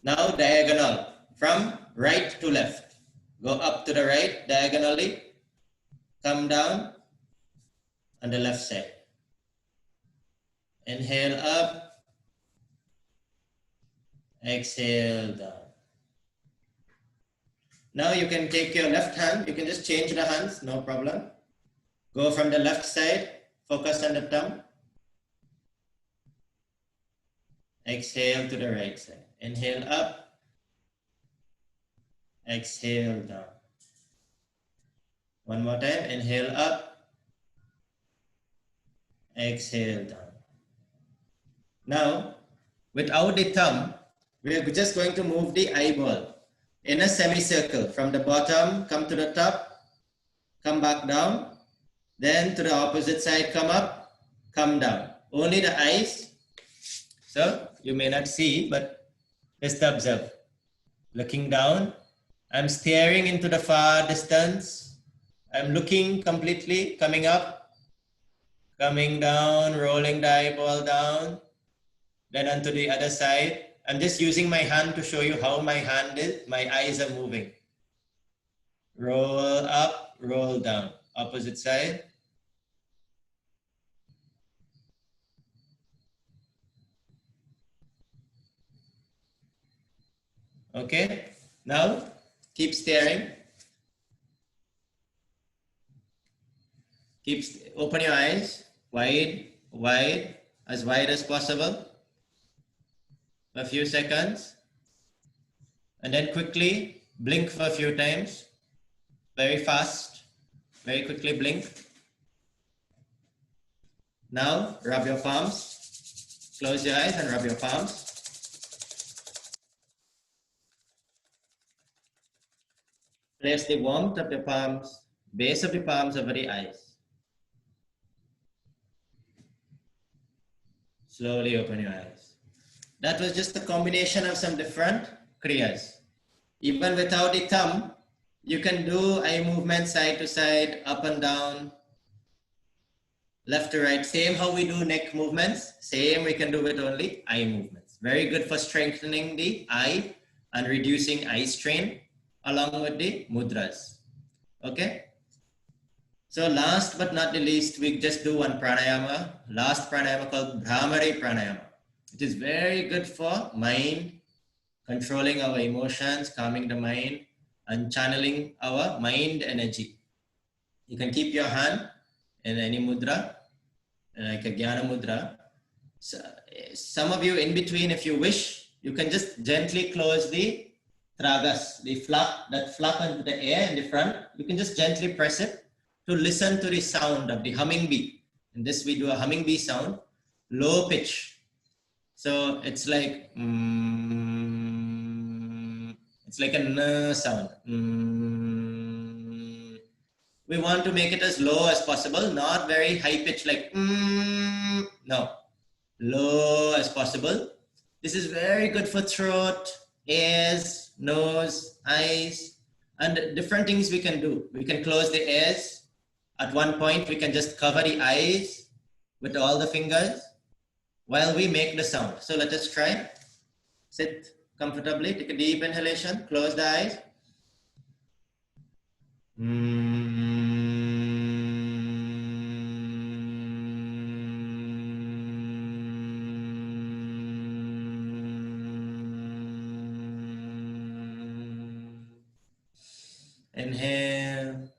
Now diagonal. From right to left. Go up to the right diagonally. Come down on the left side. Inhale up. Exhale down. Now you can take your left hand, you can just change the hands, no problem. Go from the left side, focus on the thumb. Exhale to the right side. Inhale up. Exhale down. One more time. Inhale up. Exhale down. Now, without the thumb, we are just going to move the eyeball in a semicircle. From the bottom, come to the top, come back down, then to the opposite side, come up, come down. Only the eyes. So you may not see, but just observe. Looking down, I'm staring into the far distance. I'm looking completely, coming up, coming down, rolling the eyeball down, then onto the other side. I'm just using my hand to show you how my hand is, my eyes are moving. Roll up, roll down. Opposite side. Okay, now keep staring. Open your eyes, wide, as wide as possible. For a few seconds. And then quickly blink for a few times. Very fast, very quickly blink. Now rub your palms. Close your eyes and rub your palms. Place the warmth of the palms, base of the palms over the eyes. Slowly open your eyes. That was just a combination of some different kriyas. Even without the thumb, you can do eye movement side to side, up and down, left to right. Same how we do neck movements. Same we can do with only eye movements. Very good for strengthening the eye and reducing eye strain along with the mudras. Okay. So last but not the least, we just do one pranayama. Last pranayama called Bhramari pranayama. It is very good for mind, controlling our emotions, calming the mind, and channeling our mind energy. You can keep your hand in any mudra, like a Jnana mudra. So, some of you in between, if you wish, you can just gently close the tragas, the flap, that flap into the air in the front. You can just gently press it to listen to the sound of the humming bee. In this, we do a humming bee sound, low pitch. So it's like, it's like a n sound. We want to make it as low as possible, not very high pitch like no, low as possible. This is very good for throat, ears, nose, eyes, and different things we can do. We can close the ears. At one point, we can just cover the eyes with all the fingers while we make the sound. So let us try. Sit comfortably, take a deep inhalation, close the eyes. Inhale.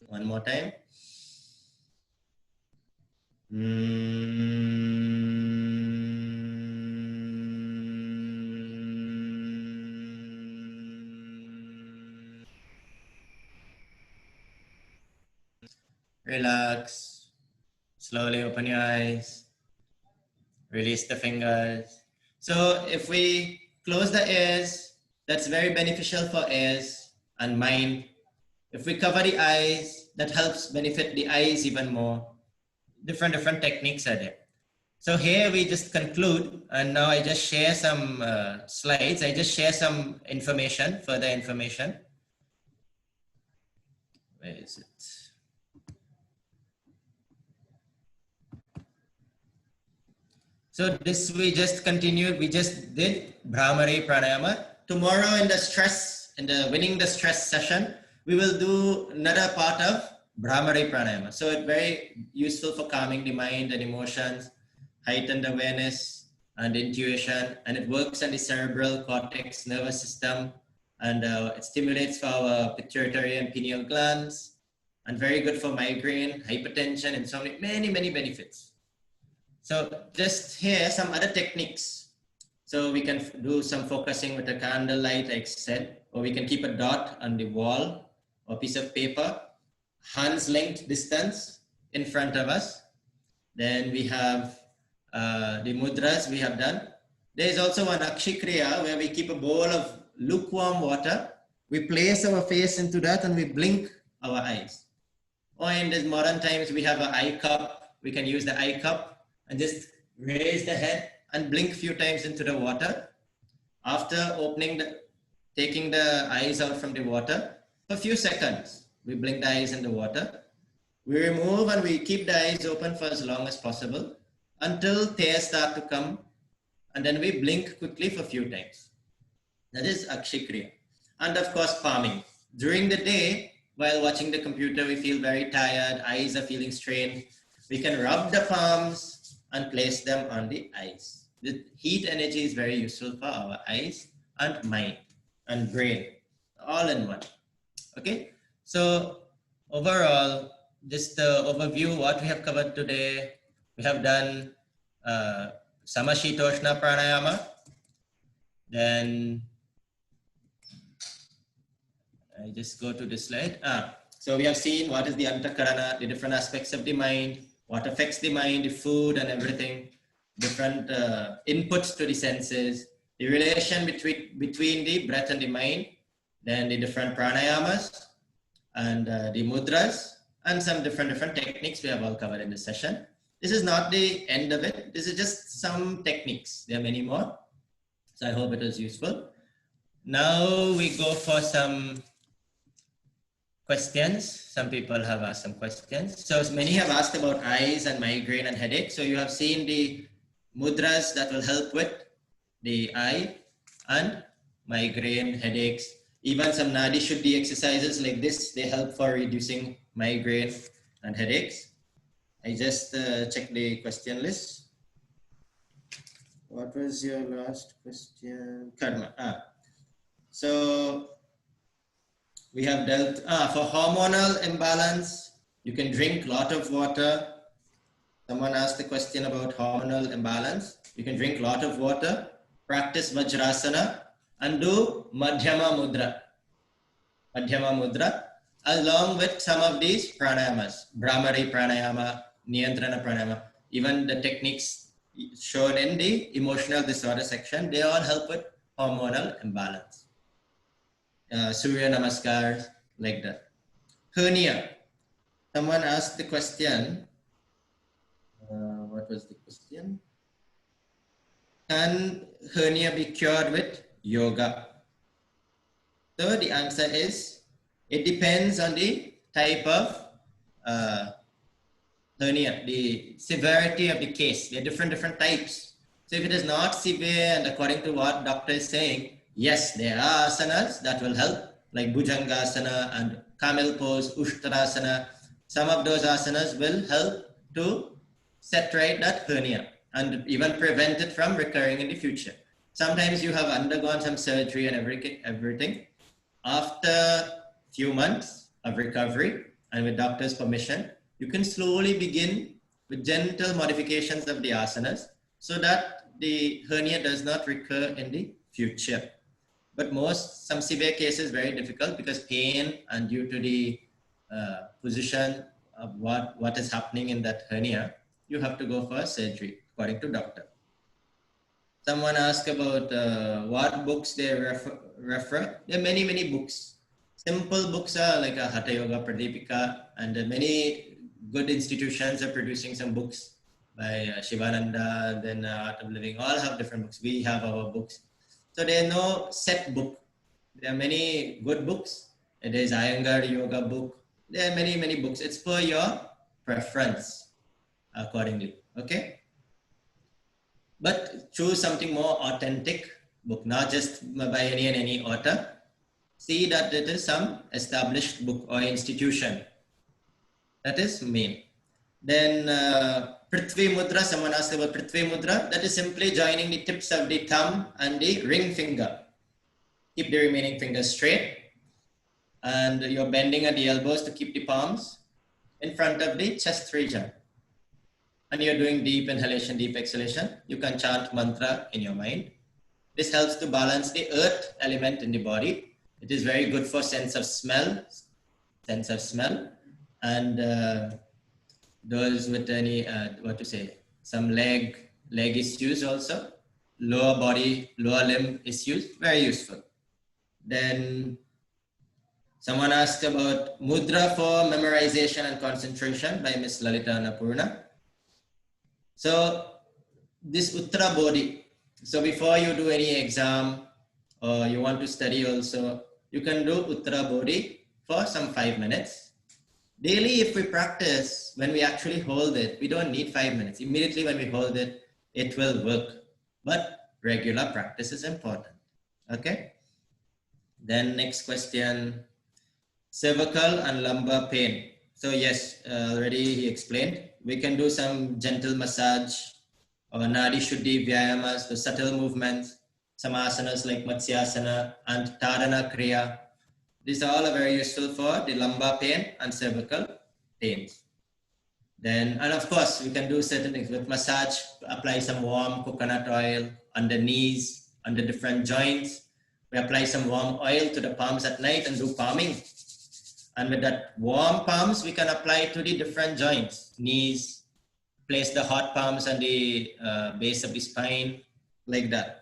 One more time. Relax. Slowly open your eyes. Release the fingers. So if we close the ears, that's very beneficial for ears and mind. If we cover the eyes, that helps benefit the eyes even more. Different techniques are there. So here we just conclude, and now I just share some slides. I just share some information, further information. Where is it? So this we just continued, we just did Bhramari Pranayama. Tomorrow in the winning the stress session, we will do another part of Bhramari Pranayama. So it's very useful for calming the mind and emotions, heightened awareness, and intuition, and it works on the cerebral cortex nervous system, and it stimulates for our pituitary and pineal glands, and very good for migraine, hypertension, insomnia, many, many benefits. So just here, some other techniques. So we can do some focusing with a candlelight, like I said, or we can keep a dot on the wall or piece of paper, hands length distance in front of us. Then we have the mudras we have done. There is also an akshikriya where we keep a bowl of lukewarm water. We place our face into that and we blink our eyes. Or in these modern times, we have an eye cup. We can use the eye cup and just raise the head and blink a few times into the water. After taking the eyes out from the water, for a few seconds, we blink the eyes in the water. We remove and we keep the eyes open for as long as possible until tears start to come, and then we blink quickly for a few times. That is akshikriya. And of course, palming. During the day, while watching the computer, we feel very tired, eyes are feeling strained. We can rub the palms and place them on the eyes. The heat energy is very useful for our eyes and mind and brain, all in one. Okay, so overall, just the overview, what we have covered today. We have done Samashitoshna Pranayama. Then I just go to this slide. So we have seen what is the antakarana, the different aspects of the mind, what affects the mind, the food and everything, different inputs to the senses, the relation between the breath and the mind, then the different pranayamas and the mudras, and some different techniques we have all covered in this session. This is not the end of it. This is just some techniques. There are many more. So I hope it was useful. Now we go for some questions. Some people have asked some questions. So many have asked about eyes and migraine and headache. So you have seen the mudras that will help with the eye and migraine, headaches. Even some Nadi Shuddhi exercises like this, they help for reducing migraine and headaches. I just checked the question list. What was your last question? Karma. So we have dealt, for hormonal imbalance, you can drink a lot of water. Someone asked the question about hormonal imbalance. You can drink a lot of water, practice Vajrasana, and do Madhyama Mudra. Madhyama Mudra, along with some of these pranayamas, Brahmari Pranayama, Niyantrana Pranayama, even the techniques shown in the emotional disorder section, they all help with hormonal imbalance. Surya Namaskar, like that. Hernia. Someone asked the question, what was the question? Can hernia be cured with yoga? So the answer is, it depends on the type of hernia, the severity of the case. There are different types. So if it is not severe, and according to what doctor is saying, yes, there are asanas that will help, like Bhujangasana and Camel pose, Ushtarasana. Some of those asanas will help to set right that hernia and even prevent it from recurring in the future. Sometimes you have undergone some surgery and everything. After few months of recovery and with doctor's permission, you can slowly begin with gentle modifications of the asanas so that the hernia does not recur in the future. But some severe cases very difficult because pain and due to the position of what is happening in that hernia, you have to go for surgery according to doctor. Someone asked about what books they refer. There are many books. Simple books are like a Hatha Yoga Pradipika, and many good institutions are producing some books by Shivananda, then Art of Living, all have different books. We have our books. So there is no set book. There are many good books. There is Iyengar Yoga book. There are many books. It's per your preference accordingly. Okay? But choose something more authentic book, not just by any author. See that it is some established book or institution. That is main. Then Prithvi Mudra, someone asked about Prithvi Mudra. That is simply joining the tips of the thumb and the ring finger. Keep the remaining fingers straight. And you're bending at the elbows to keep the palms in front of the chest region. And you're doing deep inhalation, deep exhalation. You can chant mantra in your mind. This helps to balance the earth element in the body. It is very good for sense of smell, and those with any, some leg issues also, lower body, lower limb issues, very useful. Then someone asked about mudra for memorization and concentration by Miss Lalita Annapurna. So this Uttara Bodhi, so before you do any exam or you want to study also, you can do Uttara Bodhi for some 5 minutes. Daily, if we practice, when we actually hold it, we don't need 5 minutes. Immediately when we hold it, it will work. But regular practice is important. Okay? Then next question, cervical and lumbar pain. So yes, already he explained. We can do some gentle massage or Nadi Shuddhi Vyayamas, the subtle movements, some asanas like Matsyasana and Tadana Kriya. These all are very useful for the lumbar pain and cervical pains. Then, and of course, we can do certain things with massage, apply some warm coconut oil on the knees, on the different joints. We apply some warm oil to the palms at night and do palming. And with that warm palms, we can apply it to the different joints, knees, place the hot palms on the base of the spine, like that.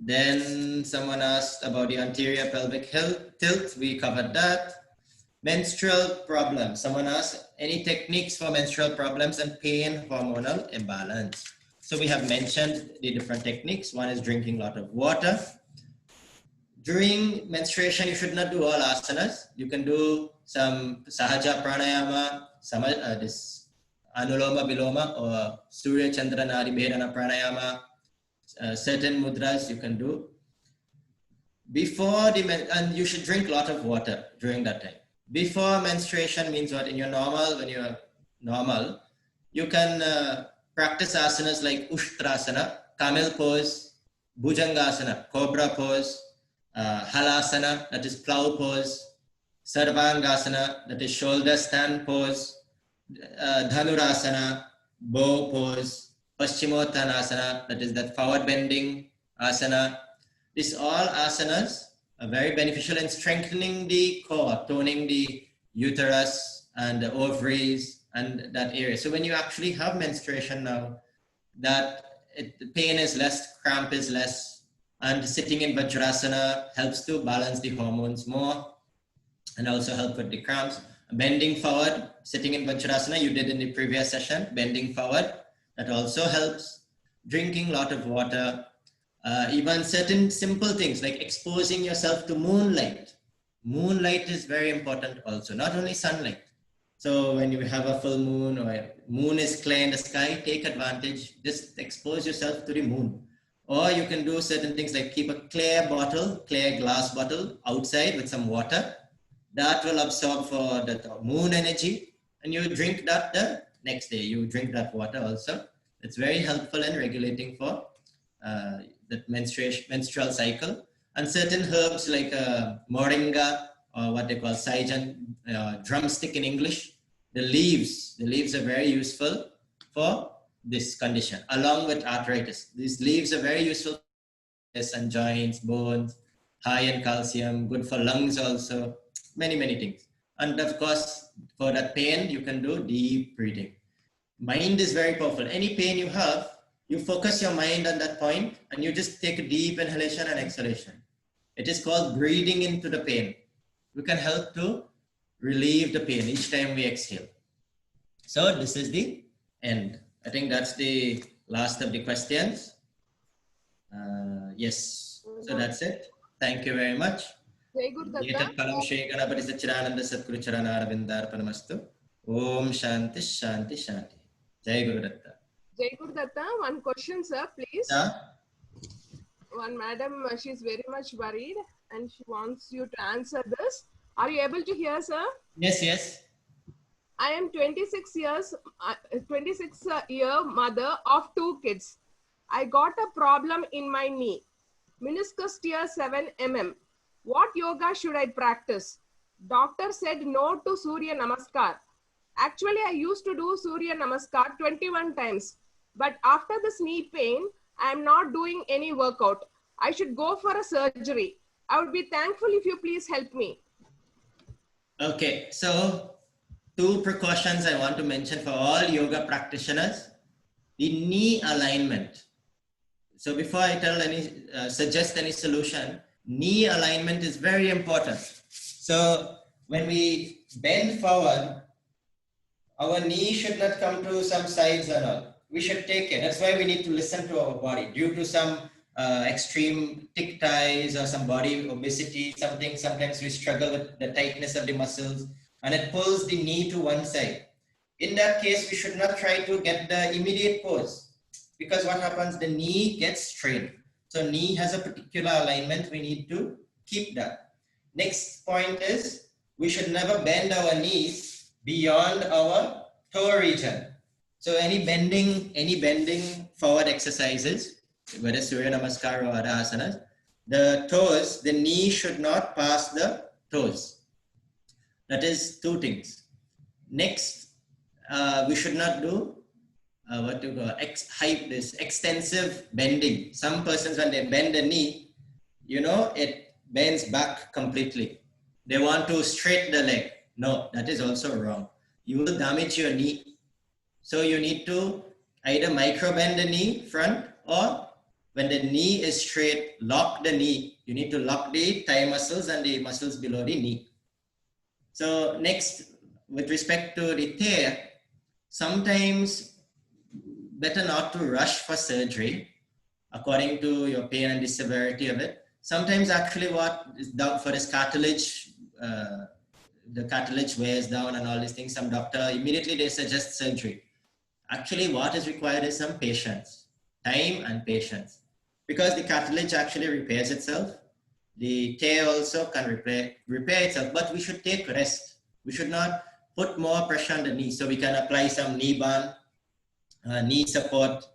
Then someone asked about the anterior pelvic tilt. We covered that. Menstrual problems. Someone asked any techniques for menstrual problems and pain, hormonal imbalance. So we have mentioned the different techniques. One is drinking a lot of water. During menstruation, you should not do all asanas. You can do some sahaja pranayama, this anuloma biloma or surya chandra nadi bhedana pranayama. Certain mudras you can do before and you should drink a lot of water during that time. Before menstruation means what? In your normal, when you're normal, you can practice asanas like Ushtrasana, Camel pose, Bhujangasana, Cobra pose, Halasana, that is plow pose, Sarvangasana, that is shoulder stand pose, Dhanurasana, bow pose, Paschimottanasana, that is that forward bending asana. These all asanas are very beneficial in strengthening the core, toning the uterus and the ovaries and that area. So when you actually have menstruation now, the pain is less, cramp is less, and sitting in Vajrasana helps to balance the hormones more and also help with the cramps. Bending forward, sitting in Vajrasana, you did in the previous session, bending forward. That also helps. Drinking a lot of water, even certain simple things like exposing yourself to moonlight. Moonlight is very important also, not only sunlight. So when you have a full moon or a moon is clear in the sky, take advantage, just expose yourself to the moon. Or you can do certain things like keep a clear glass bottle outside with some water. That will absorb for the moon energy and you drink that the next day. You drink that water also. It's very helpful in regulating for the menstrual cycle. And certain herbs like moringa or what they call saijan, drumstick in English, the leaves are very useful for this condition along with arthritis. These leaves are very useful for and joints, bones, high in calcium, good for lungs also, many things. And of course, for that pain, you can do deep breathing. Mind is very powerful. Any pain you have, you focus your mind on that point and you just take a deep inhalation and exhalation. It is called breathing into the pain. We can help to relieve the pain each time we exhale. So this is the end. I think that's the last of the questions. Yes, so that's it. Thank you very much. Jai Guru Datta. Om Shanti Shanti Shanti. Jai Guru Datta. Jai Guru Datta, one question, sir, please. Yeah. One madam, she's very much worried and she wants you to answer this. Are you able to hear, sir? Yes, yes. I am 26 year mother of 2 kids. I got a problem in my knee. Meniscus tear 7 mm. What yoga should I practice? Doctor said no to Surya Namaskar. Actually, I used to do Surya Namaskar 21 times. But after this knee pain, I am not doing any workout. I should go for a surgery. I would be thankful if you please help me. Okay, so 2 precautions I want to mention for all yoga practitioners. The knee alignment. So before I tell suggest any solution, knee alignment is very important. So when we bend forward, our knee should not come to some sides or all. We should take it. That's why we need to listen to our body. Due to some extreme tick ties or some body obesity, sometimes we struggle with the tightness of the muscles and it pulls the knee to one side. In that case, we should not try to get the immediate pose, because what happens, the knee gets strained. So knee has a particular alignment. We need to keep that. Next point is we should never bend our knees beyond our toe region. So any bending forward exercises, whether Surya Namaskar or other asanas, the toes, the knee should not pass the toes. That is 2 things. Next, we should not do extensive bending. Some persons, when they bend the knee, it bends back completely. They want to straighten the leg. No, that is also wrong. You will damage your knee. So you need to either micro bend the knee front, or when the knee is straight, lock the knee. You need to lock the thigh muscles and the muscles below the knee. So next, with respect to the tear, sometimes better not to rush for surgery according to your pain and the severity of it. Sometimes actually what is done for this cartilage, the cartilage wears down and all these things, some doctor, immediately they suggest surgery. Actually what is required is some patience, time and patience, because the cartilage actually repairs itself. The tear also can repair itself, but we should take rest. We should not put more pressure on the knee. So we can apply some knee band, knee support.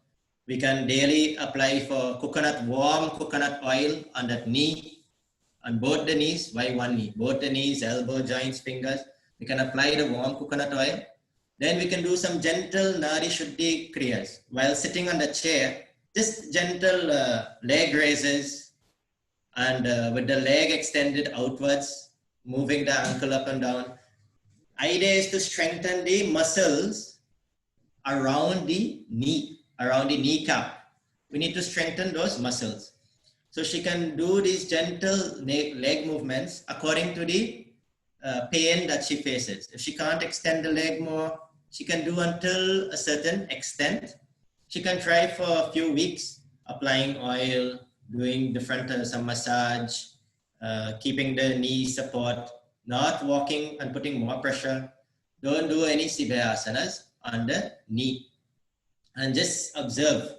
We can daily apply for warm coconut oil on that knee, on both the knees. Why one knee? Both the knees, elbow joints, fingers. We can apply the warm coconut oil. Then we can do some gentle Nadi Shuddhi Kriyas. While sitting on the chair, just gentle leg raises, and with the leg extended outwards, moving the ankle up and down. Idea is to strengthen the muscles around the knee, around the kneecap. We need to strengthen those muscles. So she can do these gentle leg movements according to the pain that she faces. If she can't extend the leg more, she can do until a certain extent. She can try for a few weeks, applying oil, doing different some massage, keeping the knee support, not walking and putting more pressure. Don't do any severe asanas on the knee. And just observe,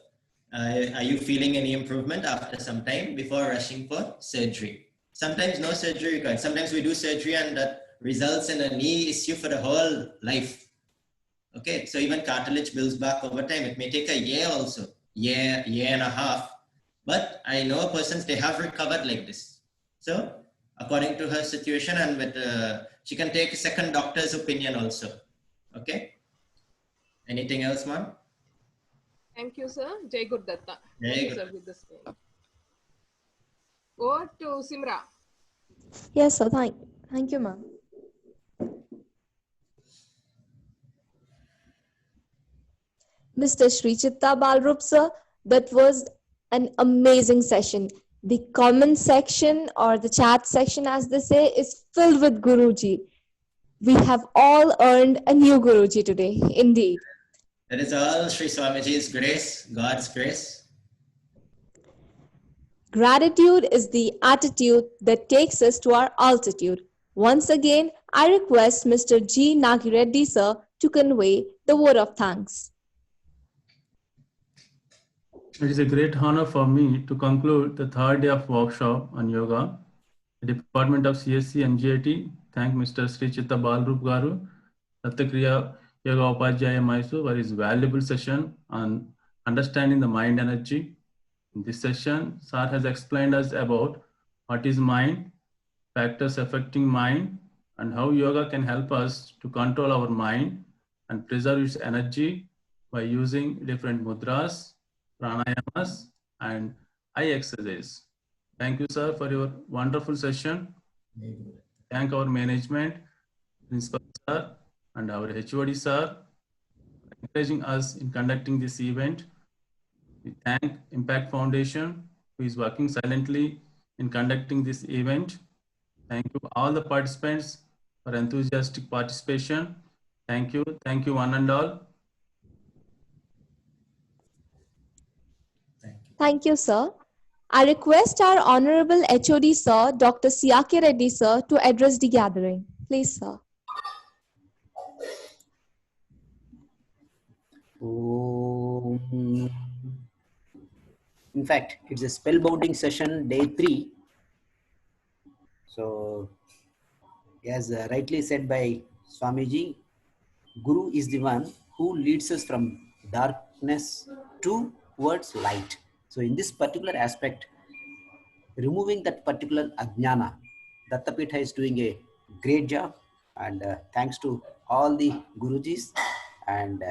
are you feeling any improvement after some time before rushing for surgery? Sometimes no surgery required. Sometimes we do surgery and that results in a knee issue for the whole life. Okay, so even cartilage builds back over time. It may take a year also, year and a half. But I know persons, they have recovered like this. So according to her situation, and with she can take a second doctor's opinion also. Okay. Anything else, ma'am? Thank you, sir. Jai Gurudatta. Jai Thank you, sir, with this name. Over to Simra. Yes, sir. Thank you, ma'am. Mr. Sri Chitta Balrup, sir, that was an amazing session. The comment section, or the chat section as they say, is filled with Guruji. We have all earned a new Guruji today, indeed. That is all Sri Swamiji's grace, God's grace. Gratitude is the attitude that takes us to our altitude. Once again, I request Mr. G. Nagireddy, sir, to convey the word of thanks. It is a great honor for me to conclude the 3rd day of workshop on yoga. The Department of CSC MGIT thank Mr. Sri Chitta Balrup Garu Dattatriya Yoga Upadhyaya Mysore for his valuable session on understanding the mind energy. In this session, Sir has explained us about what is mind, factors affecting mind, and how yoga can help us to control our mind and preserve its energy by using different mudras, pranayamas, and eye exercise. Thank you, sir, for your wonderful session. Thank our management, principal sir, and our HOD sir, for encouraging us in conducting this event. We thank Impact Foundation, who is working silently in conducting this event. Thank you all the participants for enthusiastic participation. Thank you one and all. Thank you, sir. I request our Honorable HOD Sir, Dr. Siyake Reddy Sir, to address the gathering. Please, sir. In fact, it's a spellbounding session, day 3. So, as rightly said by Swamiji, Guru is the one who leads us from darkness towards light. So, in this particular aspect, removing that particular ajnana, Dattapitha is doing a great job, and thanks to all the Gurujis. And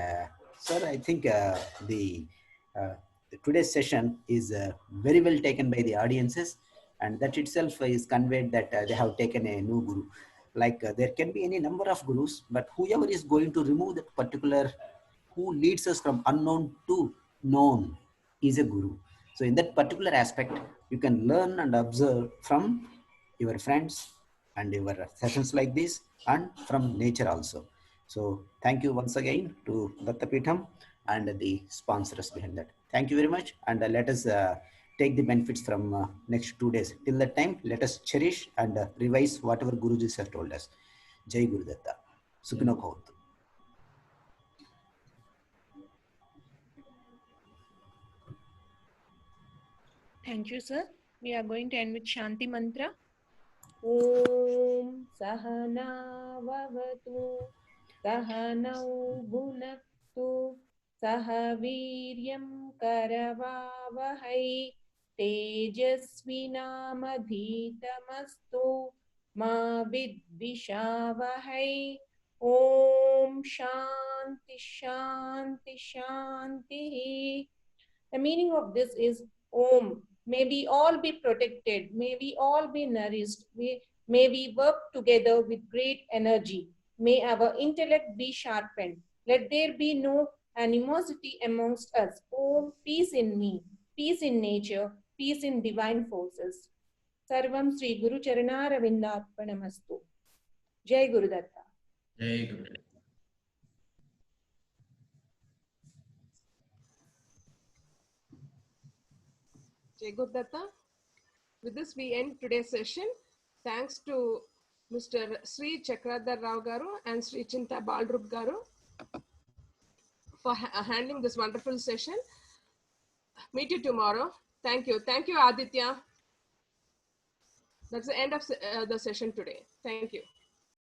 sir, I think today's session is very well taken by the audiences, and that itself is conveyed that they have taken a new Guru. Like there can be any number of Gurus, but whoever is going to remove that particular, who leads us from unknown to known, is a Guru. So in that particular aspect, you can learn and observe from your friends and your sessions like this, and from nature also. So thank you once again to Dattapitham and the sponsors behind that. Thank you very much, and let us take the benefits from next 2 days. Till that time, let us cherish and revise whatever Gurujis have told us. Jai Guru Datta. Sukhino Bhavantu. Thank you, sir. We are going to end with Shanti Mantra. Om Sahana Vavatu Sahanau Bhunaktu Sahaviryam Karavavahai Tejasvinameditamastu Ma Vidvishavahai. Om Shanti Shanti Shanti. The meaning of this is Om. May we all be protected. May we all be nourished. May we work together with great energy. May our intellect be sharpened. Let there be no animosity amongst us. Om, peace in me, peace in nature, peace in divine forces. Sarvam Sri Guru Charanara Vindarpanamastu. Jai Guru Datta. Jai Guru. Jai Guru Datta. With this, we end today's session. Thanks to Mr. Sri Chakradhar Rao Garu and Sri Chinta Balrup Garu for handling this wonderful session. Meet you tomorrow. Thank you. Thank you, Aditya. That's the end of the session today. Thank you.